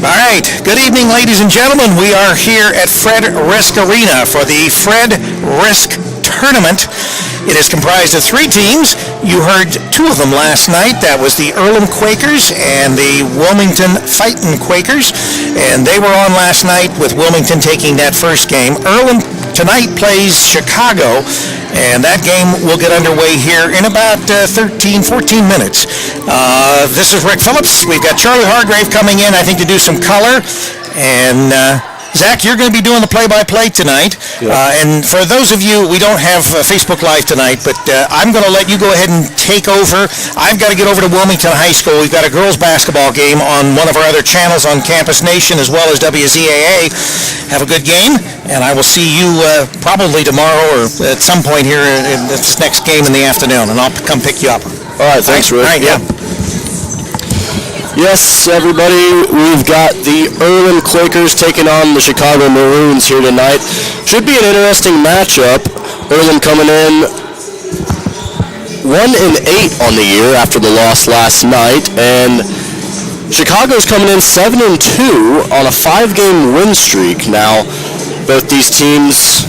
All right. Good evening, ladies and gentlemen. We are here at Fred Risk Arena for the Fred Risk Tournament. It is comprised of three teams. You heard two of them last night. That was the Earlham Quakers and the Wilmington Fightin' Quakers. And they were on last night with Wilmington taking that first game. Earlham tonight plays Chicago, and that game will get underway here in about 13, 14 minutes. This is Rick Phillips. We've got Charlie Hargrave coming in, I think, to do some color. And Zach, you're going to be doing the play-by-play tonight. Yeah. And for those of you, we don't have Facebook Live tonight, but I'm going to let you go ahead and take over. I've got to get over to Wilmington High School. We've got a girls' basketball game on one of our other channels on Campus Nation as well as WZAA. Have a good game, and I will see you probably tomorrow or at some point here in this next game in the afternoon, and I'll come pick you up. All right, thanks, Rick. All right, yeah. Yes, everybody, we've got the Earlham Quakers taking on the Chicago Maroons here tonight. Should be an interesting matchup. Earlham coming in 1-8 on the year after the loss last night, and Chicago's coming in 7-2 on a 5-game win streak. Now, both these teams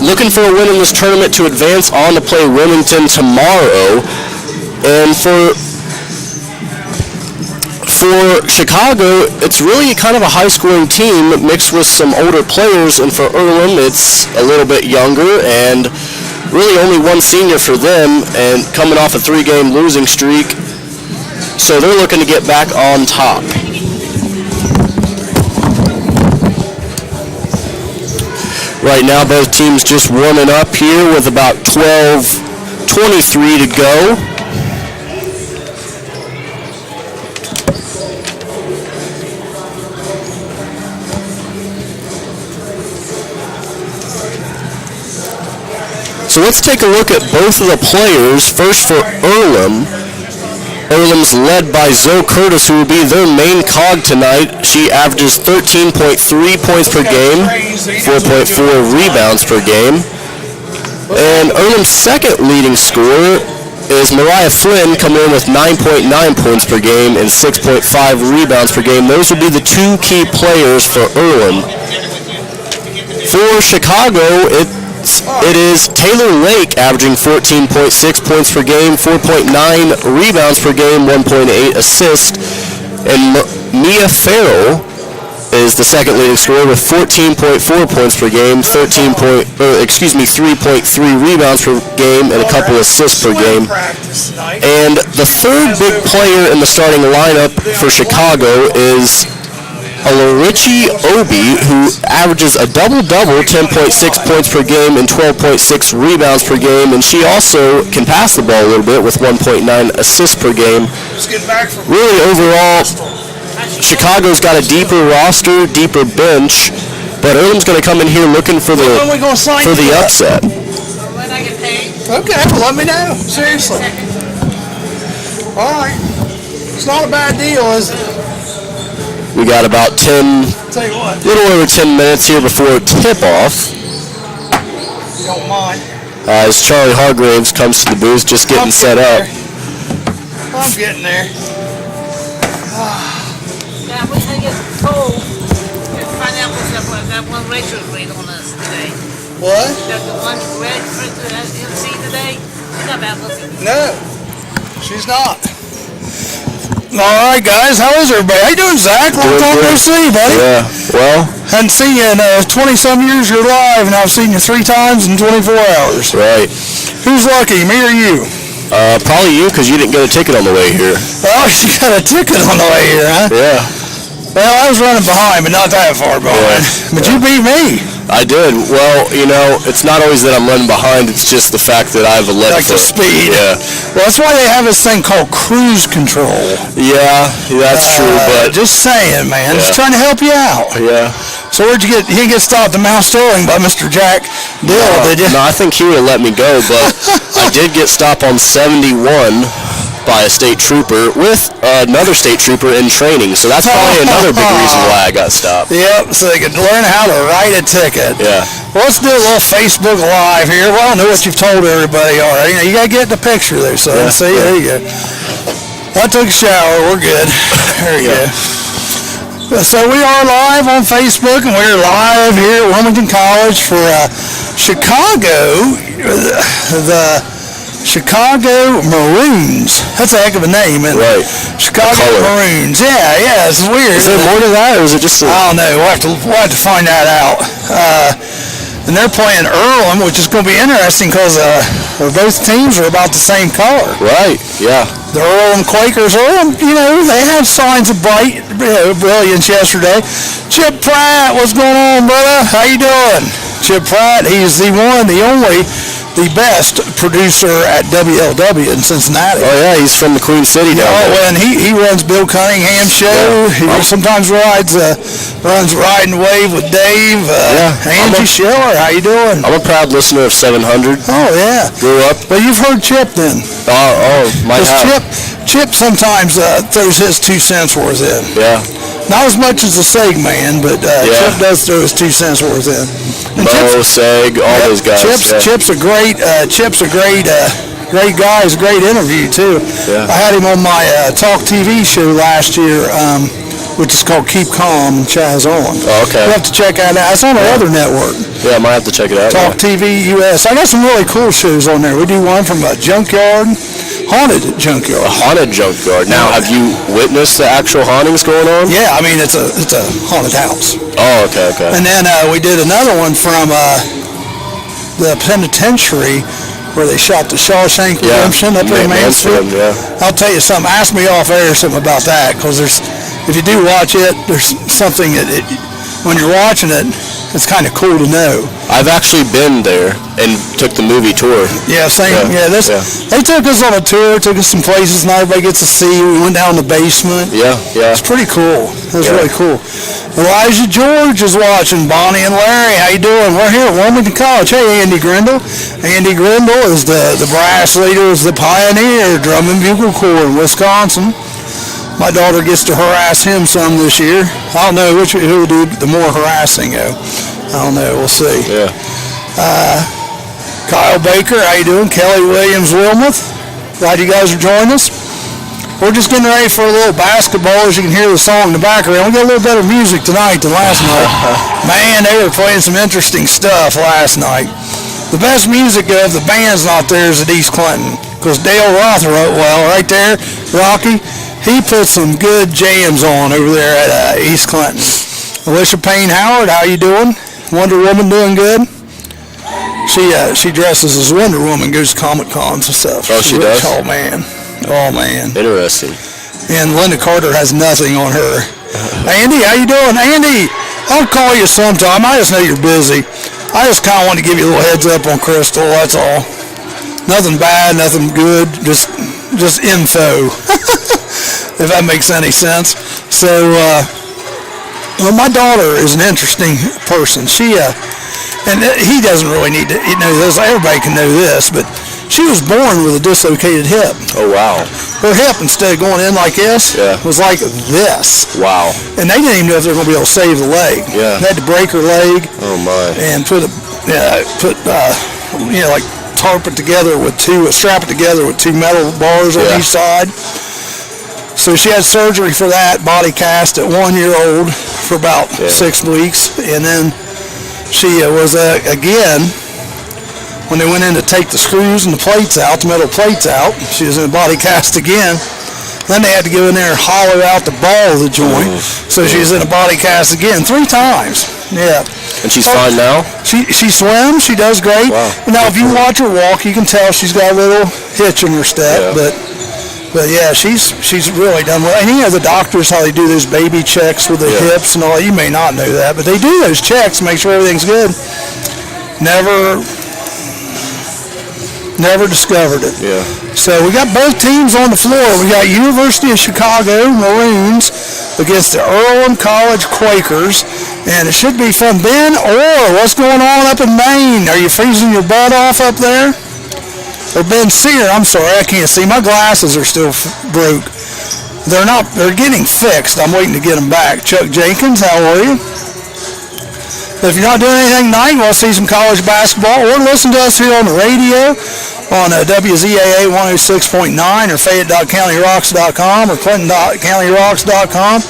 looking for a win in this tournament to advance on to play Wilmington tomorrow. And for Chicago, it's really kind of a high-scoring team mixed with some older players, and for Earlham, it's a little bit younger, and really only one senior for them, and coming off a 3-game losing streak, so they're looking to get back on top. Right now, both teams just warming up here with about 12:23 to go. So let's take a look at both of the players. First for Earlham. Earlham's led by Zoe Curtis, who will be their main cog tonight. She averages 13.3 points per game, 4.4 rebounds per game. And Earlham's second leading scorer is Mariah Flynn, coming in with 9.9 points per game and 6.5 rebounds per game. Those will be the two key players for Earlham. For Chicago, it is Taylor Lake averaging 14.6 points per game, 4.9 rebounds per game, 1.8 assists, and Mia Farrell is the second leading scorer with 14.4 points per game, 3.3 rebounds per game, and a couple assists per game. And the third big player in the starting lineup for Chicago is Alarichi Obi, who averages a double-double, 10.6 points per game and 12.6 rebounds per game, and she also can pass the ball a little bit with 1.9 assists per game. Really, overall, Chicago's got a deeper roster, deeper bench, but Earlham's going to come in here looking for the upset. When I get paid. Okay, well, let me know. Seriously. All right. It's not a bad deal, is it? We got about little over 10 minutes here before tip-off. You don't mind. As Charlie Hargraves comes to the booth, just getting set up. I'm getting there. Yeah, we can get told. Find out what that one Rachel read on us today. What? That the one read for the MC today. She's not bad looking. No, she's not. All right, guys. How is everybody? How you doing, Zach? Long time no see, buddy. Yeah, well. Hadn't seen you in 20-some years. You're live, and I've seen you 3 times in 24 hours. Right. Who's lucky, me or you? Probably you, because you didn't get a ticket on the way here. Oh, you got a ticket on the way here, huh? Yeah. Well, I was running behind, but not that far behind. Yeah. But you beat me. I did. Well, you know, it's not always that I'm running behind. It's just the fact that I have a left foot. Like the speed. Yeah. Well, that's why they have this thing called cruise control. Yeah, that's true. But just saying, man. Just trying to help you out. Yeah. So where'd you get? You didn't get stopped at Mount Sterling by Mr. Jack Dill, did you? No, I think he would have let me go, but I did get stopped on 71 by a state trooper with another state trooper in training. So that's probably another big reason why I got stopped. Yep, so they could learn how to write a ticket. Yeah. Well, let's do a little Facebook Live here. Well, I know what you've told everybody already. You got to get the picture there, son. Yeah, see, there you go. I took a shower. We're good. There you go. So we are live on Facebook, and we're live here at Wilmington College for Chicago, the Chicago Maroons. That's a heck of a name, isn't it? Right. Chicago Maroons. Yeah, it's weird. Is there more to that, or is it just a... I don't know. We'll have to find that out. And they're playing Earlham, which is going to be interesting because both teams are about the same color. Right, yeah. The Earlham Quakers, they had signs of brilliance yesterday. Chip Pratt, what's going on, brother? How you doing? Chip Pratt, he's the one, the only, the best producer at WLW in Cincinnati. Oh, yeah, he's from the Queen City now. Oh, and he runs Bill Cunningham's show. Yeah. He sometimes runs Ride and Wave with Dave. Angie Schiller, how you doing? I'm a proud listener of 700. Oh, yeah. Grew up. Well, you've heard Chip then. Might have. Chip sometimes throws his 2 cents worth in. Yeah. Not as much as the Seg man, but Chip does throw his 2 cents worth in. And Mo, Seg, all those guys. Chip's a great guy. He's a great interview too. Yeah. I had him on my Talk TV show last year, which is called Keep Calm and Chaz On. Oh, okay. You have to check that out. It's on our other network. Yeah, I might have to check it out. Talk TV US. I got some really cool shows on there. We do one from a junkyard, haunted junkyard. A haunted junkyard. Now, have you witnessed the actual hauntings going on? Yeah, I mean it's a haunted house. Oh, okay. And then we did another one from the penitentiary where they shot the Shawshank Redemption up there in Mansfield. Yeah. I'll tell you something. Ask me off air something about that, because if you do watch it, there's something that when you're watching it, it's kind of cool to know. I've actually been there and took the movie tour. Yeah, same. Yeah, they took us on a tour, took us some places not everybody gets to see. We went down the basement. Yeah. It's pretty cool. It was really cool. Elijah George is watching. Bonnie and Larry, how you doing? We're here at Wilmington College. Hey, Andy Grindle. Andy Grindle is the brass leader, is the pioneer drum and bugle corps in Wisconsin. My daughter gets to harass him some this year. I don't know who will do the more harassing, though. I don't know. We'll see. Yeah. Kyle Baker, how you doing? Kelly Williams Wilmuth. Glad you guys are joining us. We're just getting ready for a little basketball. As you can hear the song in the background, we got a little better music tonight than last night. Man, they were playing some interesting stuff last night. The best music of the band's not there is at East Clinton, because Dale Rothwell, right there, Rocky, he put some good jams on over there at East Clinton. Alicia Payne Howard, how you doing? Wonder Woman doing good? She dresses as Wonder Woman, goes to Comic Cons and stuff. Oh, she does? Oh, man. Interesting. And Linda Carter has nothing on her. Andy, how you doing? Andy, I'll call you sometime. I just know you're busy. I just kind of want to give you a little heads up on Crystal, that's all. Nothing bad, nothing good, just info, if that makes any sense. So, my daughter is an interesting person. And he doesn't really need to know this. Everybody can know this, but she was born with a dislocated hip. Oh, wow. Her hip, instead of going in like this, was like this. Wow. And they didn't even know if they were going to be able to save the leg. Yeah. They had to break her leg. Oh, my. And strap it together with two metal bars on each side. So she had surgery for that, body cast at 1 year old for about 6 weeks. And then she was, again, when they went in to take the screws and the plates out, the metal plates out, she was in a body cast again. Then they had to go in there and hollow out the ball of the joint. So she was in a body cast again 3 times. Yeah. And she's fine now? She swims. She does great. Wow. Now, if you watch her walk, you can tell she's got a little hitch in her step. Yeah. But yeah, she's really done well. And the doctors, how they do those baby checks with the hips and all. You may not know that, but they do those checks to make sure everything's good. Never discovered it. Yeah. So we got both teams on the floor. We got University of Chicago Maroons against the Earlham College Quakers, and it should be fun. Ben Orr, what's going on up in Maine? Are you freezing your butt off up there? Or Ben Sear, I'm sorry, I can't see. My glasses are still broke. They're getting fixed. I'm waiting to get them back. Chuck Jenkins, how are you? If you're not doing anything tonight, we'll see some college basketball, or listen to us here on the radio on WZAA 106.9 or Fayette.CountyRocks.com or Clinton.CountyRocks.com.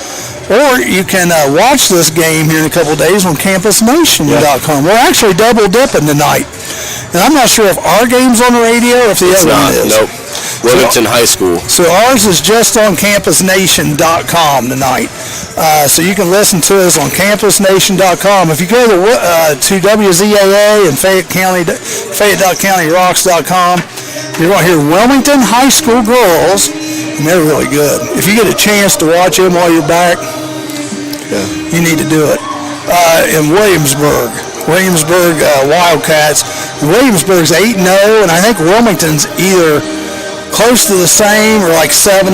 Or you can watch this game here in a couple of days on campusnation.com. We're actually double dipping tonight. And I'm not sure if our game's on the radio or if the other one is. Nope. Wilmington High School. So ours is just on campusnation.com tonight. So you can listen to us on campusnation.com. If you go to WZAA and Fayette.CountyRocks.com, you're going to hear Wilmington High School girls, and they're really good. If you get a chance to watch them while you're back, you need to do it. In Williamsburg Wildcats. Williamsburg's 8-0, and I think Wilmington's either close to the same or like 7-1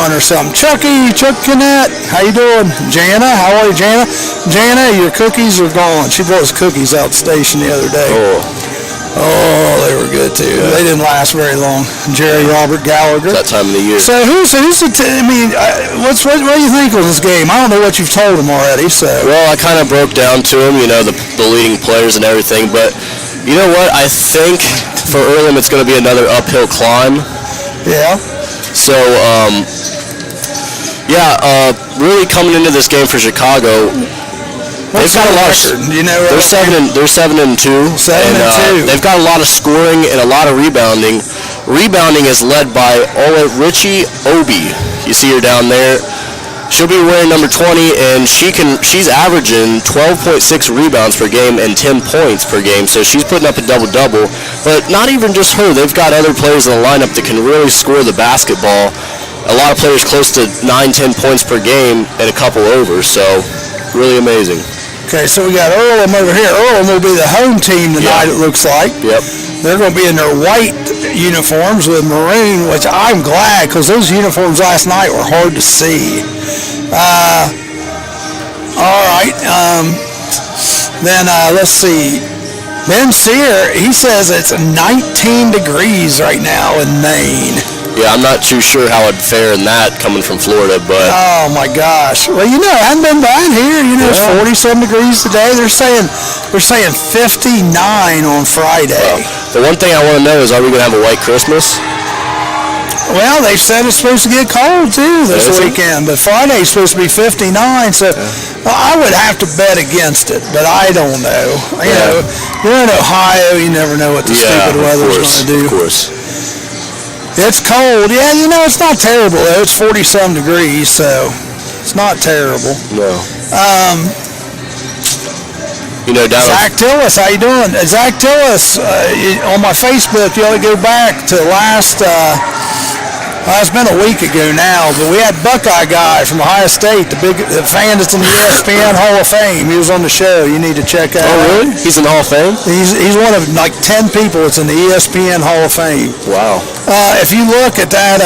or something. Chuck Canette, how you doing? Jana, how are you, Jana? Jana, your cookies are gone. She brought us cookies out the station the other day. Oh, they were good too. Yeah. They didn't last very long. Jerry Robert Gallagher. It's that time of the year. So who's the what do you think of this game? I don't know what you've told them already. So well, I kind of broke down to him, the leading players and everything. But you know what? I think for Earlham, it's going to be another uphill climb. Yeah. So, really coming into this game for Chicago, they've got a lot of. They're 7-2. 7-2. They've got a lot of scoring and a lot of rebounding. Rebounding is led by Richie Obi. You see her down there. She'll be wearing number 20, and she's averaging 12.6 rebounds per game and 10 points per game, so she's putting up a double-double. But not even just her. They've got other players in the lineup that can really score the basketball. A lot of players close to 9-10 points per game and a couple overs, so really amazing. Okay, so we got Earlham over here. Earlham will be the home team tonight, it looks like. Yep. They're going to be in their white uniforms with maroon, which I'm glad, because those uniforms last night were hard to see. All right. Then let's see. Ben Sear, he says it's 19 degrees right now in Maine. Yeah, I'm not too sure how it'd fare in that coming from Florida, but... Oh, my gosh. Well, I haven't been down here. It's 47 degrees today. They're saying 59 on Friday. Well, the one thing I want to know is, are we going to have a white Christmas? Well, they said it's supposed to get cold, too, this weekend. But Friday's supposed to be 59, so I would have to bet against it, but I don't know. You're in Ohio, you never know what the stupid weather's going to do. Of course. It's cold. Yeah, it's not terrible, though. It's 47 degrees, so it's not terrible. No. Zach Tillis, how you doing? Zach Tillis, on my Facebook, you ought to go back to last... it's been a week ago now, but we had Buckeye guy from Ohio State, the fan that's in the ESPN Hall of Fame. He was on the show. You need to check that out. Oh, really? He's in the Hall of Fame? He's one of like 10 people that's in the ESPN Hall of Fame. Wow. If you look at that,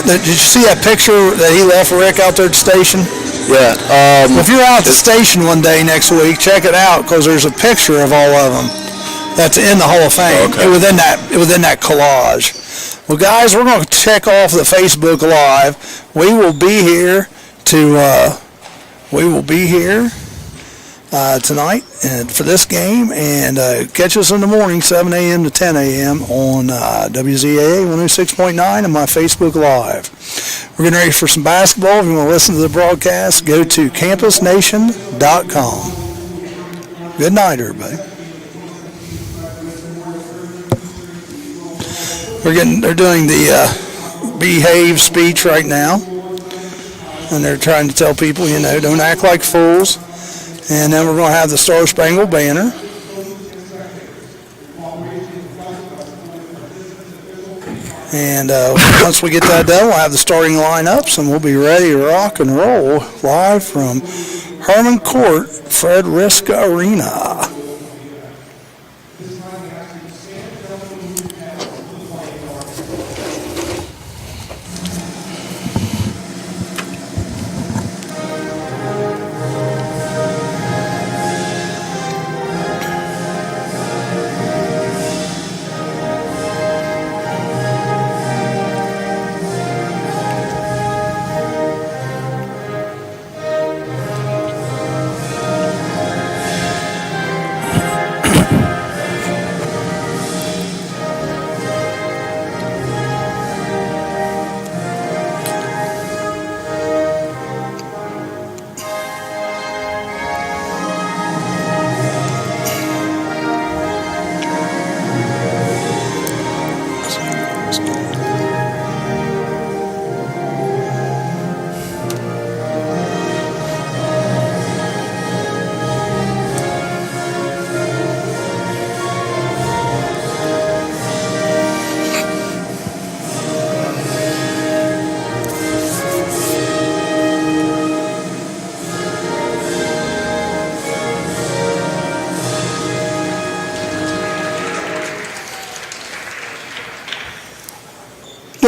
did you see that picture that he left Rick out there at the station? Yeah. If you're out at the station one day next week, check it out, because there's a picture of all of them that's in the Hall of Fame. Okay. Within that collage. Well, guys, we're going to check off the Facebook Live. We will be here tonight and for this game, and catch us in the morning, 7 a.m. to 10 a.m. on WZAA 106.9 and my Facebook Live. We're getting ready for some basketball. If you want to listen to the broadcast, go to campusnation.com. Good night, everybody. They're doing the behave speech right now, and they're trying to tell people, don't act like fools. And then we're going to have the Star Spangled Banner. And once we get that done, we'll have the starting lineups, and we'll be ready to rock and roll live from Herman Court, Fred Riska Arena.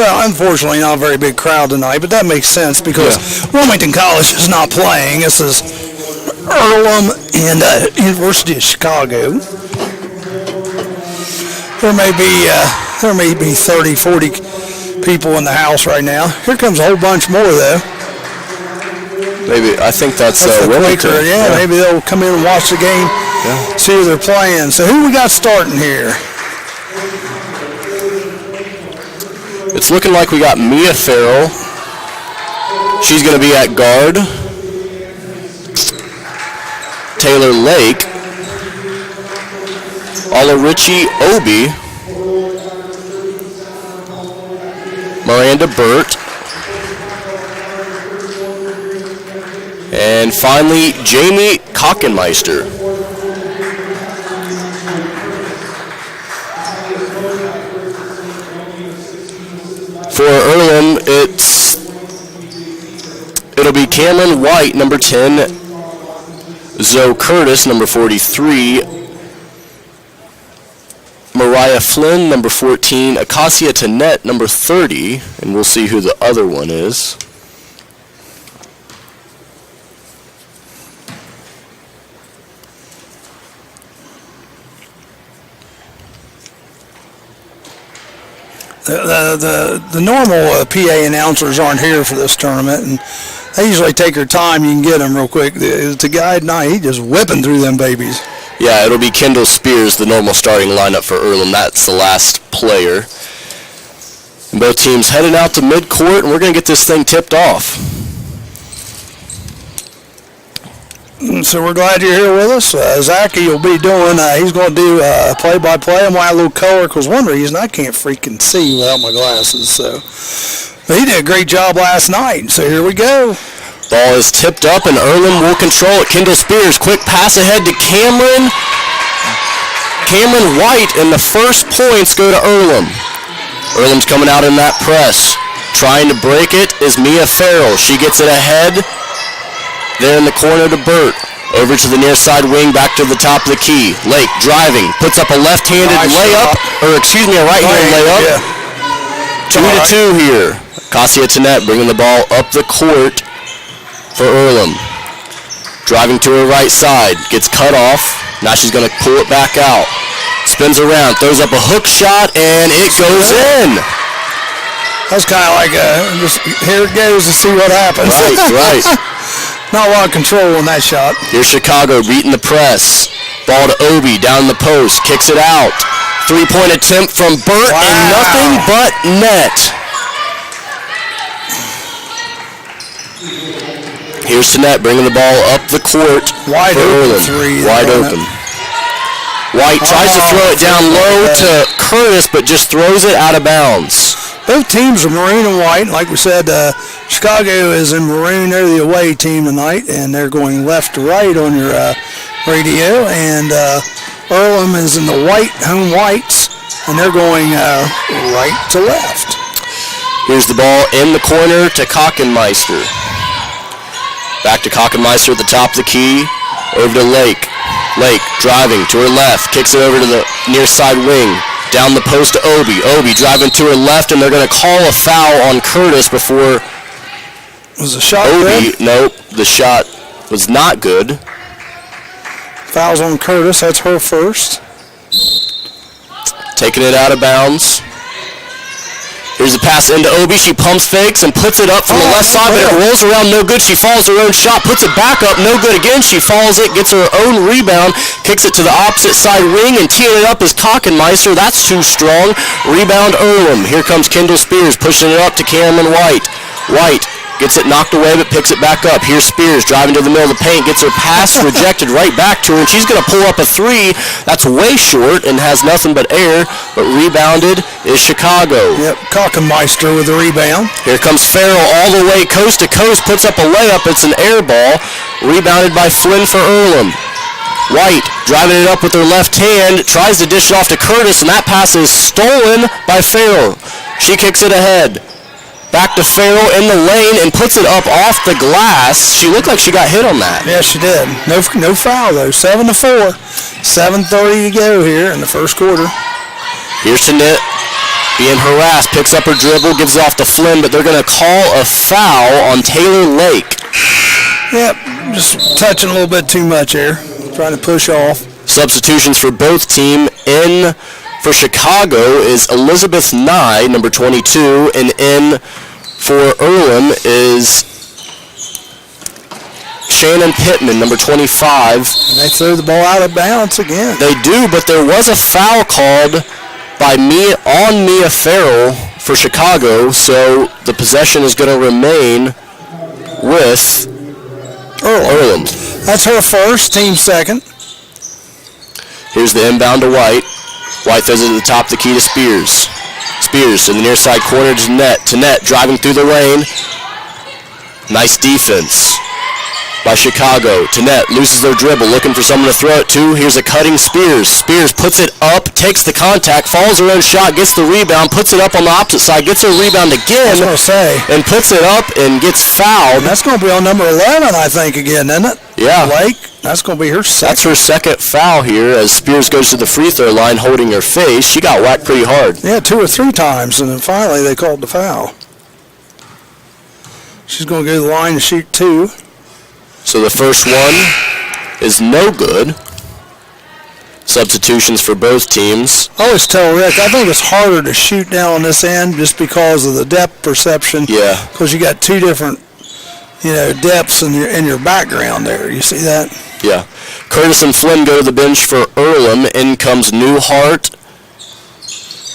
Well, unfortunately, not a very big crowd tonight, but that makes sense because Wilmington College is not playing. This is Earlham and University of Chicago. There may be 30, 40 people in the house right now. Here comes a whole bunch more, though. Maybe, I think that's the Wilmington. Quaker. Yeah, maybe they'll come in and watch the game, see who they're playing. So who we got starting here? It's looking like we got Mia Farrell. She's going to be at guard. Taylor Lake. Olarichi Obi. Miranda Burt. And finally, Jamie Kockenmeister. For Earlham, it'll be Cameron White, number 10, Zoe Curtis, number 43, Mariah Flynn, number 14, Acacia Tanette, number 30, and we'll see who the other one is. The normal PA announcers aren't here for this tournament, and they usually take their time. You can get them real quick. The guy tonight, he just whipping through them babies. Yeah, it'll be Kendall Spears, the normal starting lineup for Earlham. That's the last player. And both teams heading out to midcourt, and we're going to get this thing tipped off. So we're glad you're here with us. Zachy will be doing, he's going to do play-by-play. I'm going to add a little color because one reason I can't freaking see without my glasses. So, but he did a great job last night. So here we go. Ball is tipped up, and Earlham will control it. Kendall Spears, quick pass ahead to Cameron. Cameron White, and the first points go to Earlham. Earlham's coming out in that press. Trying to break it is Mia Farrell. She gets it ahead. There in the corner to Burt. Over to the near side wing, back to the top of the key. Lake driving, puts up a left-handed layup, or excuse me, a right-handed layup. Yeah. 2-2 here. Acacia Tanette bringing the ball up the court for Earlham. Driving to her right side, gets cut off. Now she's going to pull it back out. Spins around, throws up a hook shot, and it goes in. That's kind of like just here it goes to see what happens. Right. Not a lot of control on that shot. Here's Chicago beating the press. Ball to Obi, down the post, kicks it out. Three-point attempt from Burt, and nothing but net. Here's Tanette bringing the ball up the court. Wide open three. Wide open. White tries to throw it down low to Curtis, but just throws it out of bounds. Both teams are maroon and white. Like we said, Chicago is in maroon. They're the away team tonight, and they're going left to right on your radio. And Earlham is in the white, home whites, and they're going right to left. Here's the ball in the corner to Kockenmeister. Back to Kockenmeister at the top of the key. Over to Lake. Lake driving to her left. Kicks it over to the near side wing. Down the post to Obi. Obi driving to her left, and they're going to call a foul on Curtis before... Was the shot Obi, good? Nope, the shot was not good. Fouls on Curtis. That's her first. Taking it out of bounds. Here's the pass into Obi. She pumps fakes and puts it up from the left side, but it rolls around no good. She falls her own shot, puts it back up, no good again. She falls it, gets her own rebound, kicks it to the opposite side wing, and teeing it up is Kockenmeister. That's too strong. Rebound Earlham. Here comes Kendall Spears pushing it up to Cameron White. White gets it knocked away, but picks it back up. Here's Spears driving to the middle of the paint, gets her pass rejected right back to her, and she's going to pull up a three. That's way short and has nothing but air, but rebounded is Chicago. Yep, Kockenmeister with the rebound. Here comes Farrell all the way coast to coast, puts up a layup. It's an air ball, rebounded by Flynn for Earlham. White driving it up with her left hand, tries to dish it off to Curtis, and that pass is stolen by Farrell. She kicks it ahead. Back to Farrell in the lane and puts it up off the glass. She looked like she got hit on that. Yes, she did. No foul, though. 7-4. 7:30 to go here in the first quarter. Here's Tanette. being harassed, picks up her dribble, gives it off to Flynn, but they're going to call a foul on Taylor Lake. Yep, just touching a little bit too much here. Trying to push off. Substitutions for both team. In for Chicago is Elizabeth Nye, number 22, and in for Earlham is Shannon Pittman, number 25. And they threw the ball out of bounds again. They do, but there was a foul called by Mia Farrell for Chicago, so the possession is going to remain with Earlham. That's her first, team second. Here's the inbound to White. White throws it to the top of the key to Spears. Spears to the near side corner to Net. To Net, driving through the lane. Nice defense by Chicago. To Net, loses their dribble, looking for someone to throw it to. Here's a cutting Spears. Spears puts it up, takes the contact, follows her own shot, gets the rebound, puts it up on the opposite side, gets her rebound again, and puts it up and gets fouled. And that's going to be on number 11, I think, again, isn't it? Yeah. Lake, that's going to be her second. That's her second foul here as Spears goes to the free throw line holding her face. She got whacked pretty hard. Yeah, 2 or 3 times, and then finally they called the foul. She's going to go to the line to shoot 2. So the first one is no good. Substitutions for both teams. I always tell Rick, I think it's harder to shoot down on this end just because of the depth perception. Yeah. Because you got 2 different, depths in your background there. You see that? Yeah. Curtis and Flynn go to the bench for Earlham. In comes Newhart.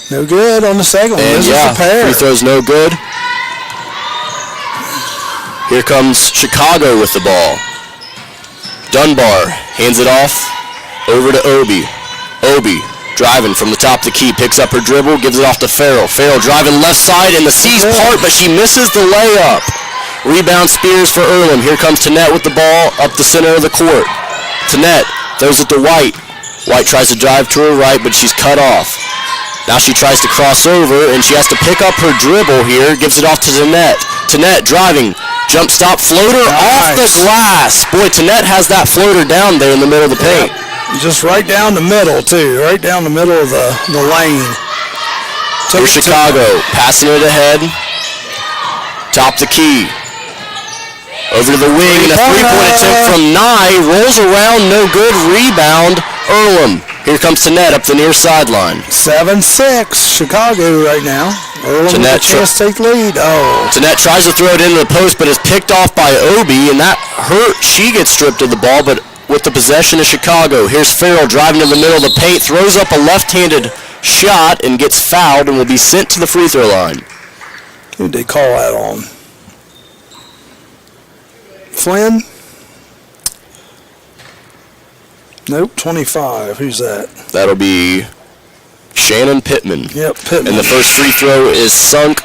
No good on the second one. And This is a pair. free throw's no good. Here comes Chicago with the ball. Dunbar hands it off over to Obi. Obi driving from the top of the key, picks up her dribble, gives it off to Farrell. Farrell driving left side and the C's part, but she misses the layup. Rebound Spears for Earlham. Here comes Tanette with the ball up the center of the court. Tanette throws it to White. White tries to drive to her right, but she's cut off. Now she tries to cross over, and she has to pick up her dribble here, gives it off to Tanette. Tanette driving. Jump stop floater off the glass. Boy, Tanette has that floater down there in the middle of the paint. Just right down the middle, too. Right down the middle of the lane. Here's Chicago passing it ahead. Top the key. Over to the wing, and a three-point attempt from Nye. Rolls around, no good. Rebound, Earlham. Here comes Tanette up the near sideline. 7-6, Chicago right now. Earlham with a chance to take lead. Oh. Tanette tries to throw it into the post, but is picked off by Obi, and that hurt. She gets stripped of the ball, but with the possession of Chicago. Here's Farrell driving to the middle of the paint, throws up a left-handed shot, and gets fouled and will be sent to the free throw line. Who'd they call that on? Flynn? Nope, 25. Who's that? That'll be Shannon Pittman. Yep, Pittman. And the first free throw is sunk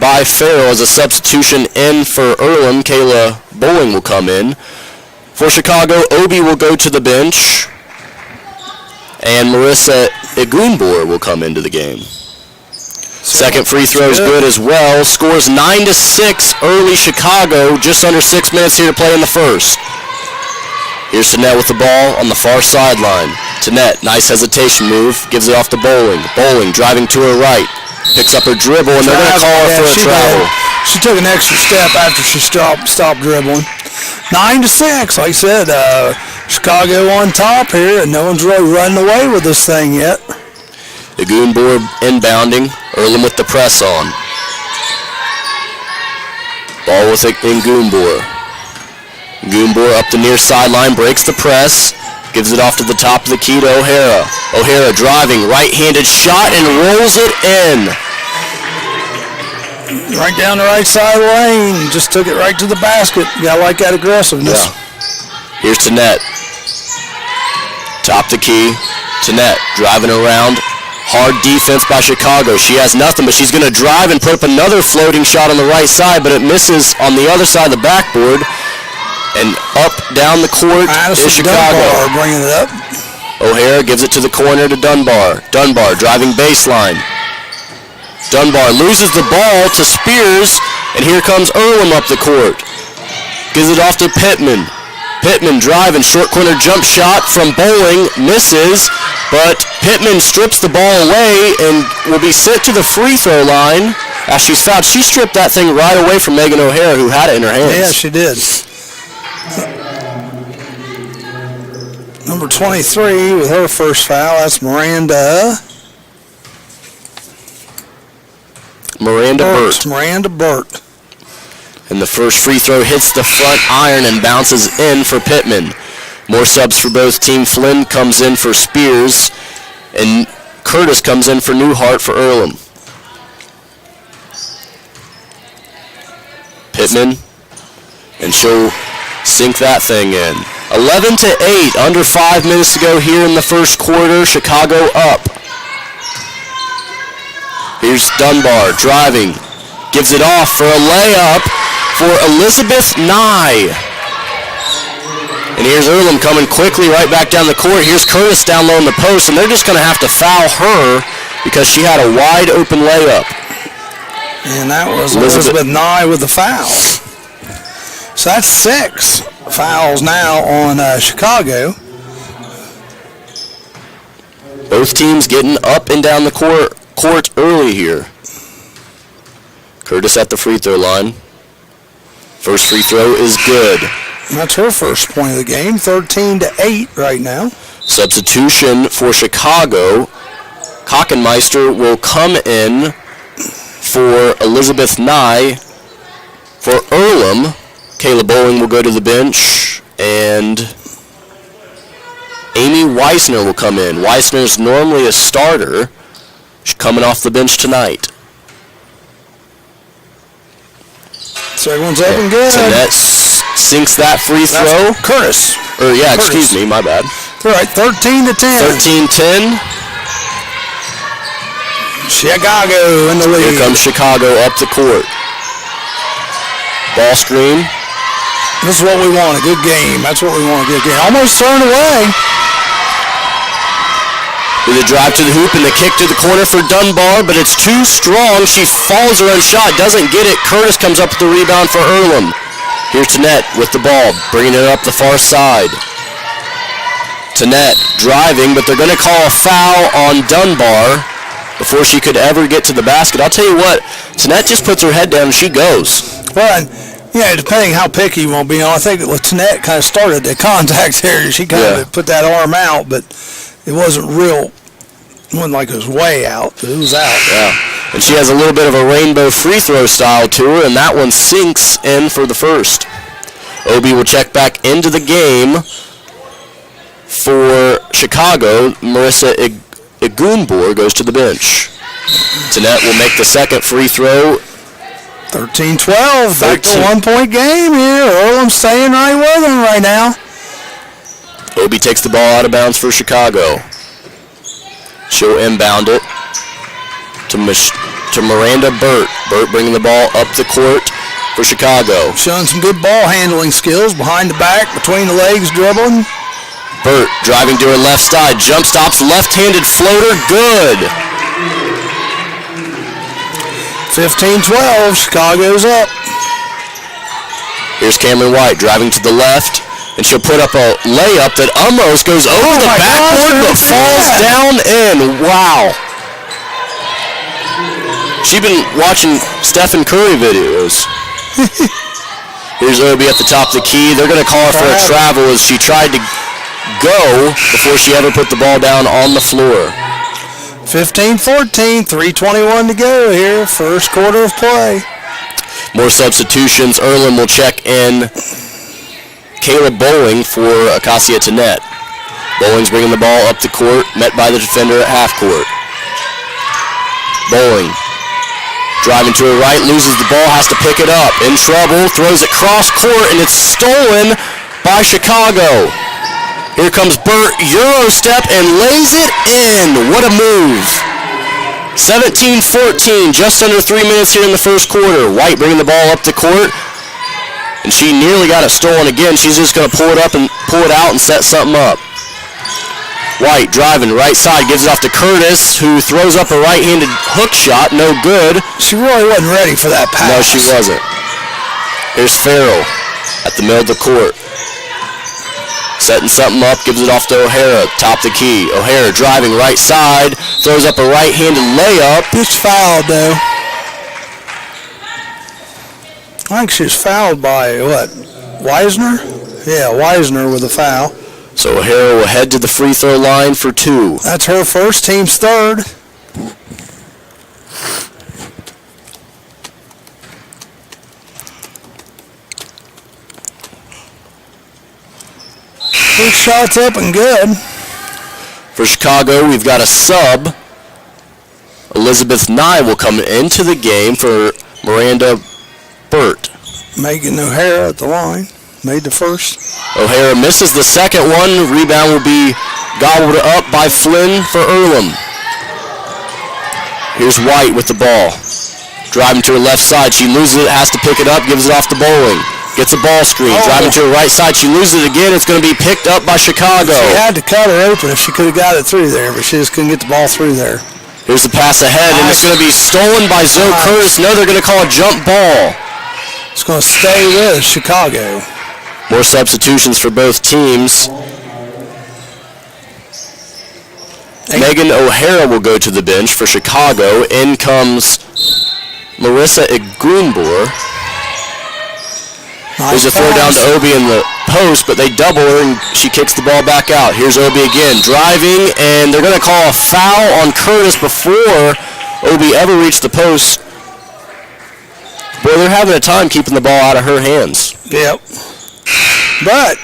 by Farrell as a substitution in for Earlham. Kayla Bowling will come in. For Chicago, Obi will go to the bench. And Marissa Igunbor will come into the game. Second free throw is good as well. Scores 9-6 early Chicago. Just under 6 minutes here to play in the first. Here's Tanette with the ball on the far sideline. Tanette, nice hesitation move. Gives it off to Bowling. Bowling driving to her right. Picks up her dribble, and they're going to call her for a travel. She took an extra step after she stopped dribbling. 9-6, like I said, Chicago on top here, and no one's really running away with this thing yet. The Goonboard inbounding. Earlham with the press on. Ball with Goonboard. Goonboard up the near sideline, breaks the press, gives it off to the top of the key to O'Hara. O'Hara driving, right-handed shot, and rolls it in. Right down the right side of the lane, just took it right to the basket. You gotta like that aggressiveness. Yeah. Here's Tanette. Top the key. Tanette driving around. Hard defense by Chicago. She has nothing, but she's going to drive and put up another floating shot on the right side, but it misses on the other side of the backboard. And up, down the court is Chicago. Dunbar bringing it up. O'Hara gives it to the corner to Dunbar. Dunbar driving baseline. Dunbar loses the ball to Spears, and here comes Earlham up the court. Gives it off to Pittman. Pittman driving, short corner jump shot from Bowling, misses. But Pittman strips the ball away and will be sent to the free throw line as she's fouled. She stripped that thing right away from Megan O'Hara, who had it in her hands. Yeah, she did. Number 23 with her first foul. That's Miranda Burt. Miranda Burt. And the first free throw hits the front iron and bounces in for Pittman. More subs for both teams. Flynn comes in for Spears, and Curtis comes in for Newhart for Earlham. Pittman, and she'll sink that thing in. 11-8, under 5 minutes to go here in the first quarter. Chicago up. Here's Dunbar driving, gives it off for a layup for Elizabeth Nye. And here's Earlham coming quickly right back down the court. Here's Curtis down low in the post, and they're just going to have to foul her because she had a wide open layup. And that was Elizabeth Nye with the foul. So that's 6 fouls now on Chicago. Both teams getting up and down the court early here. Curtis at the free throw line. First free throw is good. That's her first point of the game, 13-8 right now. Substitution for Chicago. Kockenmeister will come in for Elizabeth Nye. For Earlham, Kayla Bowling will go to the bench, and Amy Weissner will come in. Weissner's normally a starter. She's coming off the bench tonight. Second one's up and good. That sinks that free throw. Curtis. Excuse me, my bad. All right, 13-10. 13-10. Chicago in the lead. Here comes Chicago up the court. Ball screen. This is what we want, a good game. That's what we want, a good game. Almost turned away. With a drive to the hoop and the kick to the corner for Dunbar, but it's too strong. She falls her own shot, doesn't get it. Curtis comes up with the rebound for Earlham. Here's Tanette with the ball, bringing it up the far side. Tanette driving, but they're going to call a foul on Dunbar before she could ever get to the basket. I'll tell you what, Tanette just puts her head down and she goes. Well, yeah, depending how picky you want to be, I think Tanette kind of started the contact there. She kind of put that arm out, but it wasn't like it was way out, but it was out. Yeah, and she has a little bit of a rainbow free throw style to her, and that one sinks in for the first. Obi will check back into the game for Chicago. Marissa Igunbor goes to the bench. Tanette will make the second free throw. 13-12, back to a 1-point game here. Earlham staying right with them right now. Obi takes the ball out of bounds for Chicago. She'll inbound it to Miranda Burt. Burt bringing the ball up the court for Chicago. Showing some good ball handling skills behind the back, between the legs, dribbling. Burt driving to her left side. Jump stops, left-handed floater, good. 15-12, Chicago's up. Here's Cameron White driving to the left, and she'll put up a layup that almost goes over the backboard but falls down in. Wow. She's been watching Stephen Curry videos. Here's Obi at the top of the key. They're going to call her for a travel as she tried to go before she ever put the ball down on the floor. 15-14, 3:21 to go here, first quarter of play. More substitutions. Earlham will check in Kayla Bowling for Acacia Tanette. Bowling's bringing the ball up the court, met by the defender at half court. Bowling driving to her right, loses the ball, has to pick it up. In trouble, throws it cross court, and it's stolen by Chicago. Here comes Burt, Euro step, and lays it in. What a move. 17-14, just under 3 minutes here in the first quarter. White bringing the ball up the court, and she nearly got it stolen again. She's just going to pull it out and set something up. White driving right side, gives it off to Curtis, who throws up a right-handed hook shot, no good. She really wasn't ready for that pass. No, she wasn't. Here's Farrell at the middle of the court. Setting something up, gives it off to O'Hara, top the key. O'Hara driving right side, throws up a right-handed layup. Just fouled, though. I think she was fouled by, what, Weisner? Yeah, Weisner with a foul. So O'Hara will head to the free throw line for 2. That's her first, team's third. First shot's up and good. For Chicago, we've got a sub. Elizabeth Nye will come into the game for Miranda Burt. Megan O'Hara at the line. Made the first. O'Hara misses the second one. Rebound will be gobbled up by Flynn for Earlham. Here's White with the ball. Driving to her left side. She loses it, has to pick it up, gives it off to Bowling. Gets a ball screen. Driving to her right side. She loses it again. It's going to be picked up by Chicago. She had to cut her open if she could have got it through there, but she just couldn't get the ball through there. Here's the pass ahead, and it's going to be stolen by Zoe Curtis. No, they're going to call a jump ball. It's going to stay with Chicago. More substitutions for both teams. Megan O'Hara will go to the bench for Chicago. In comes Marissa Igunbor. There's a throw down to Obi in the post, but they double her, and she kicks the ball back out. Here's Obi again, driving, and they're going to call a foul on Curtis before Obi ever reached the post. Boy, they're having a time keeping the ball out of her hands. Yep. But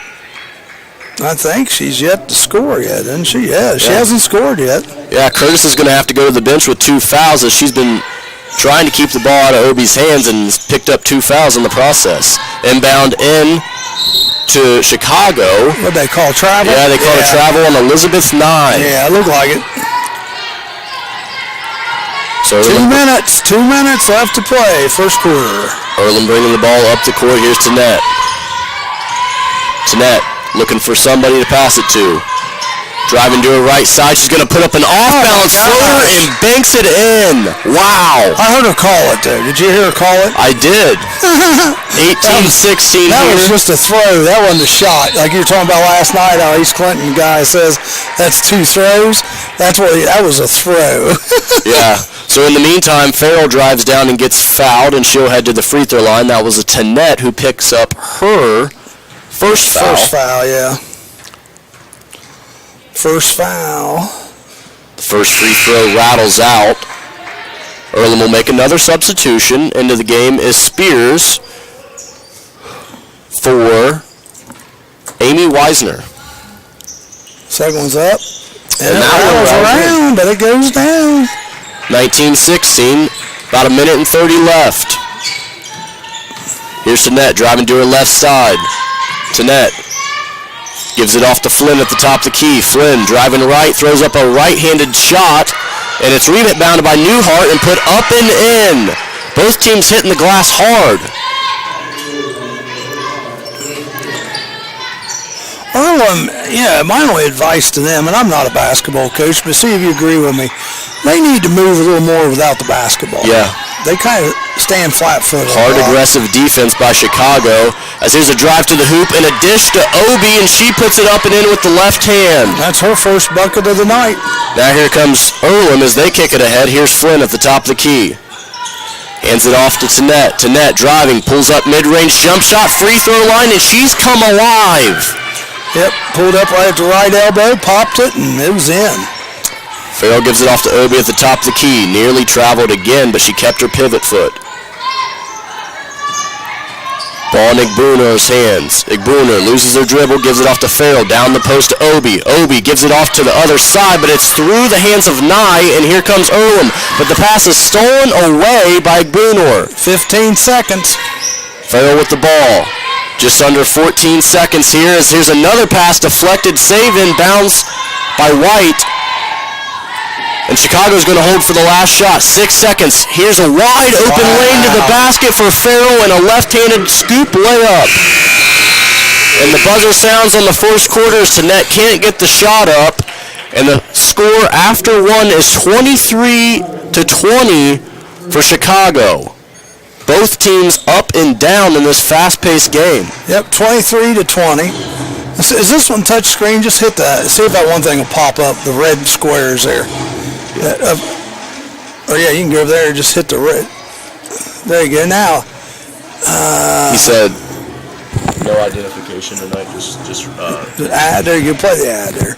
I think she's yet to score yet, isn't she? Yeah, she hasn't scored yet. Yeah, Curtis is going to have to go to the bench with 2 fouls as she's been trying to keep the ball out of Obi's hands and has picked up 2 fouls in the process. Inbound in to Chicago. What they call travel? Yeah, they call it travel on Elizabeth Nye. Yeah, it looked like it. So 2 minutes left to play, first quarter. Earlham bringing the ball up the court. Here's Tanette. Tanette looking for somebody to pass it to. Driving to her right side. She's going to put up an off-balance floater and banks it in. Wow. I heard her call it, though. Did you hear her call it? I did. 18-16 That here. was just a throw. That wasn't a shot. Like you were talking about last night, how East Clinton guy says that's 2 throws. That was a throw. Yeah. So in the meantime, Farrell drives down and gets fouled, and she'll head to the free throw line. That was a Tanette who picks up her first foul. First foul, yeah. First foul. The first free throw rattles out. Earlham will make another substitution. Into the game is Spears for Amy Weisner. Second one's up. And it that one rattles rattles around, but it goes down. 19-16. About a minute and 30 left. Here's Tanette driving to her left side. Tanette gives it off to Flynn at the top of the key. Flynn driving right, throws up a right-handed shot, and it's rebounded by Newhart and put up and in. Both teams hitting the glass hard. Earlham, my only advice to them, and I'm not a basketball coach, but see if you agree with me, they need to move a little more without the basketball. Yeah. They kind of stand flat-footed. Hard, aggressive defense by Chicago. As there's a drive to the hoop and a dish to Obi, and she puts it up and in with the left hand. That's her first bucket of the night. Now here comes Earlham as they kick it ahead. Here's Flynn at the top of the key. Hands it off to Tanette. Tanette driving, pulls up mid-range jump shot, free throw line, and she's come alive. Yep, pulled up right at the right elbow, popped it, and it was in. Farrell gives it off to Obi at the top of the key. Nearly traveled again, but she kept her pivot foot. Ball in Igbunor's hands. Igbunor loses her dribble, gives it off to Farrell. Down the post to Obi. Obi gives it off to the other side, but it's through the hands of Nye, and here comes Earlham. But the pass is stolen away by Igbunor. 15 seconds. Farrell with the ball. Just under 14 seconds here as here's another pass deflected, save in bounds by White. And Chicago's going to hold for the last shot. 6 seconds. Here's a wide open lane to the basket for Farrell and a left-handed scoop layup. And the buzzer sounds on the first quarter as Tanette can't get the shot up. And the score after one is 23-20 for Chicago. Both teams up and down in this fast-paced game. Yep, 23-20. Is this one touch screen? Just hit see if that one thing will pop up, the red squares there. Oh yeah, you can go over there and just hit the red. There you go. Now, he said no identification tonight. the ad. There you go. Play the ad there.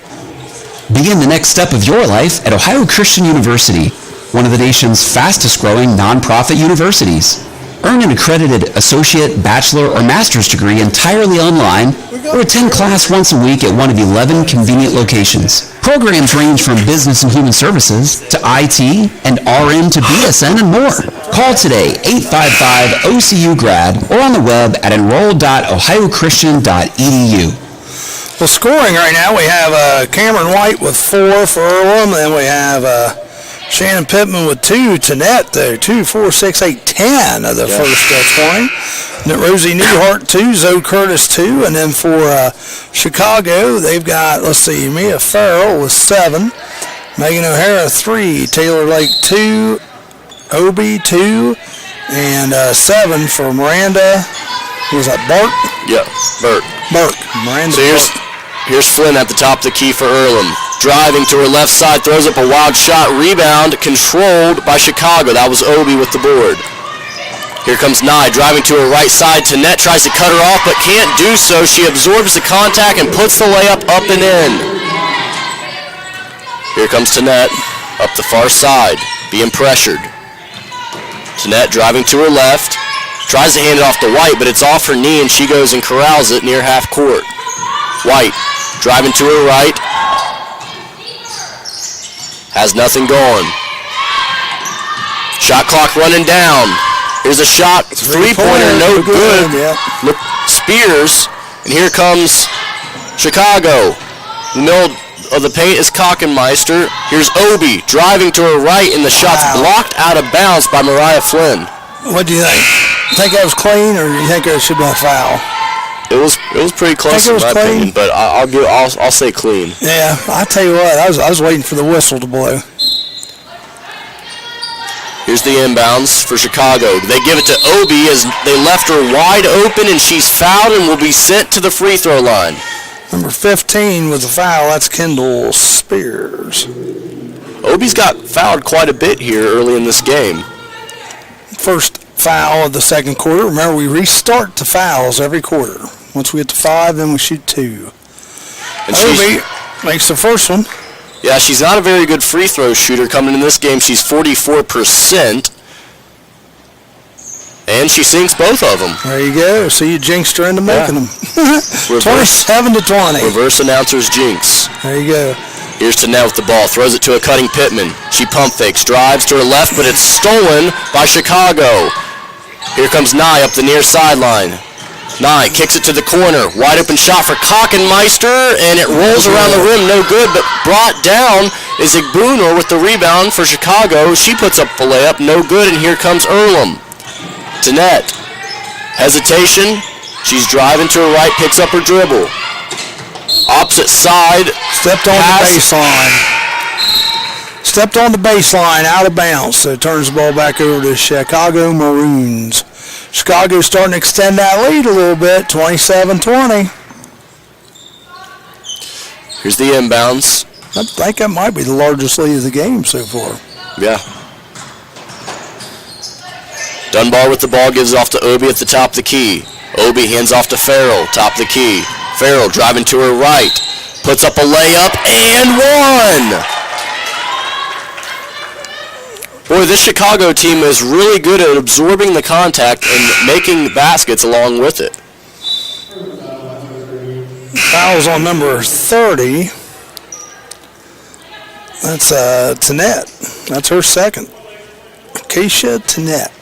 Begin the next step of your life at Ohio Christian University, one of the nation's fastest growing nonprofit universities. Earn an accredited associate, bachelor, or master's degree entirely online, or attend class once a week at one of 11 convenient locations. Programs range from business and human services to IT and RN to BSN and more. Call today, 855-OCU-GRAD, or on the web at enroll.ohiochristian.edu. Well, scoring right now, we have Cameron White with 4 for Earlham, and we have Shannon Pittman with 2. Tanette, though, 2, 4, 6, 8, 10 of the first 20. And then Rosie Newhart, 2. Zoe Curtis, 2. And then for Chicago, they've got, let's see, Mia Farrell with 7. Megan O'Hara, 3. Taylor Lake, 2. Obi, 2. And 7 for Miranda. Who was that, Bart? Yeah, Burt. Miranda So here's Flynn at the top of the key for Earlham. Driving to her left side, throws up a wild shot, rebound, controlled by Chicago. That was Obi with the board. Here comes Nye, driving to her right side. Tanette tries to cut her off, but can't do so. She absorbs the contact and puts the layup up and in. Here comes Tanette, up the far side, being pressured. Tanette driving to her left, tries to hand it off to White, but it's off her knee, and she goes and corrals it near half court. White driving to her right, has nothing going. Shot clock running down. Here's a shot, three-pointer, no good. Look, Spears, and here comes Chicago. In the middle of the paint is Kockenmeister. Here's Obi driving to her right, and the shot's blocked out of bounds by Mariah Flynn. What do you think? Think that was clean, or do you think it should be a foul? It was pretty close in my opinion, but I'll say clean. Yeah, I tell you what, I was waiting for the whistle to blow. Here's the inbounds for Chicago. They give it to Obi as they left her wide open, and she's fouled and will be sent to the free throw line. Number 15 with the foul, that's Kendall Spears. Obi's got fouled quite a bit here early in this game. First foul of the second quarter. Remember, we restart the fouls every quarter. Once we get to 5, then we shoot 2. And Obi makes the first one. Yeah, she's not a very good free throw shooter coming in this game. She's 44%. And she sinks both of them. There you go. So you jinxed her into making them. 27-20. Reverse announcer's jinx. There you go. Here's Tanette with the ball. Throws it to a cutting Pittman. She pump fakes. Drives to her left, but it's stolen by Chicago. Here comes Nye up the near sideline. Nye kicks it to the corner. Wide open shot for Kockenmeister, and it rolls around the rim. No good, but brought down is Igbunor with the rebound for Chicago. She puts up the layup. No good, and here comes Earlham. Tanette. Hesitation. She's driving to her right, picks up her dribble. Opposite side. Stepped on the baseline. Stepped on the baseline, out of bounds. So it turns the ball back over to Chicago Maroons. Chicago's starting to extend that lead a little bit, 27-20. Here's the inbounds. I think that might be the largest lead of the game so far. Yeah. Dunbar with the ball, gives it off to Obi at the top of the key. Obi hands off to Farrell, top of the key. Farrell driving to her right, puts up a layup, and one! Boy, this Chicago team is really good at absorbing the contact and making baskets along with it. Fouls on number 30. That's Tanette. That's her second. Keisha Tanette.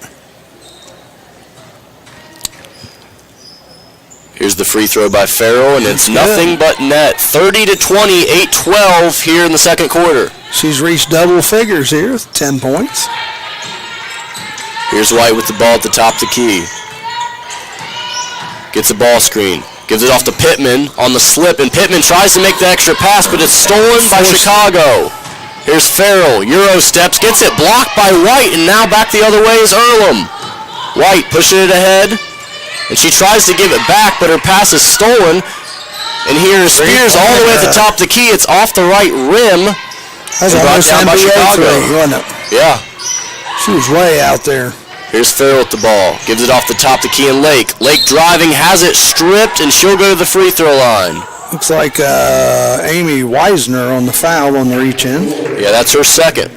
Here's the free throw by Farrell, and it's nothing but net. 30-20, 8-12 here in the second quarter. She's reached double figures here with 10 points. Here's White with the ball at the top of the key. Gets a ball screen. Gives it off to Pittman on the slip, and Pittman tries to make the extra pass, but it's stolen by Chicago. Here's Farrell. Euro steps, gets it blocked by White, and now back the other way is Earlham. White pushing it ahead, and she tries to give it back, but her pass is stolen. And here's Spears all the way at the top of the key. It's off the right rim. That's almost down by NBA Chicago. three, wasn't it? Yeah. She was way out there. Here's Farrell with the ball. Gives it off the top of the key and Lake. Lake driving, has it stripped, and she'll go to the free throw line. Looks like Amy Weisner on the foul on the reach-in. Yeah, that's her second.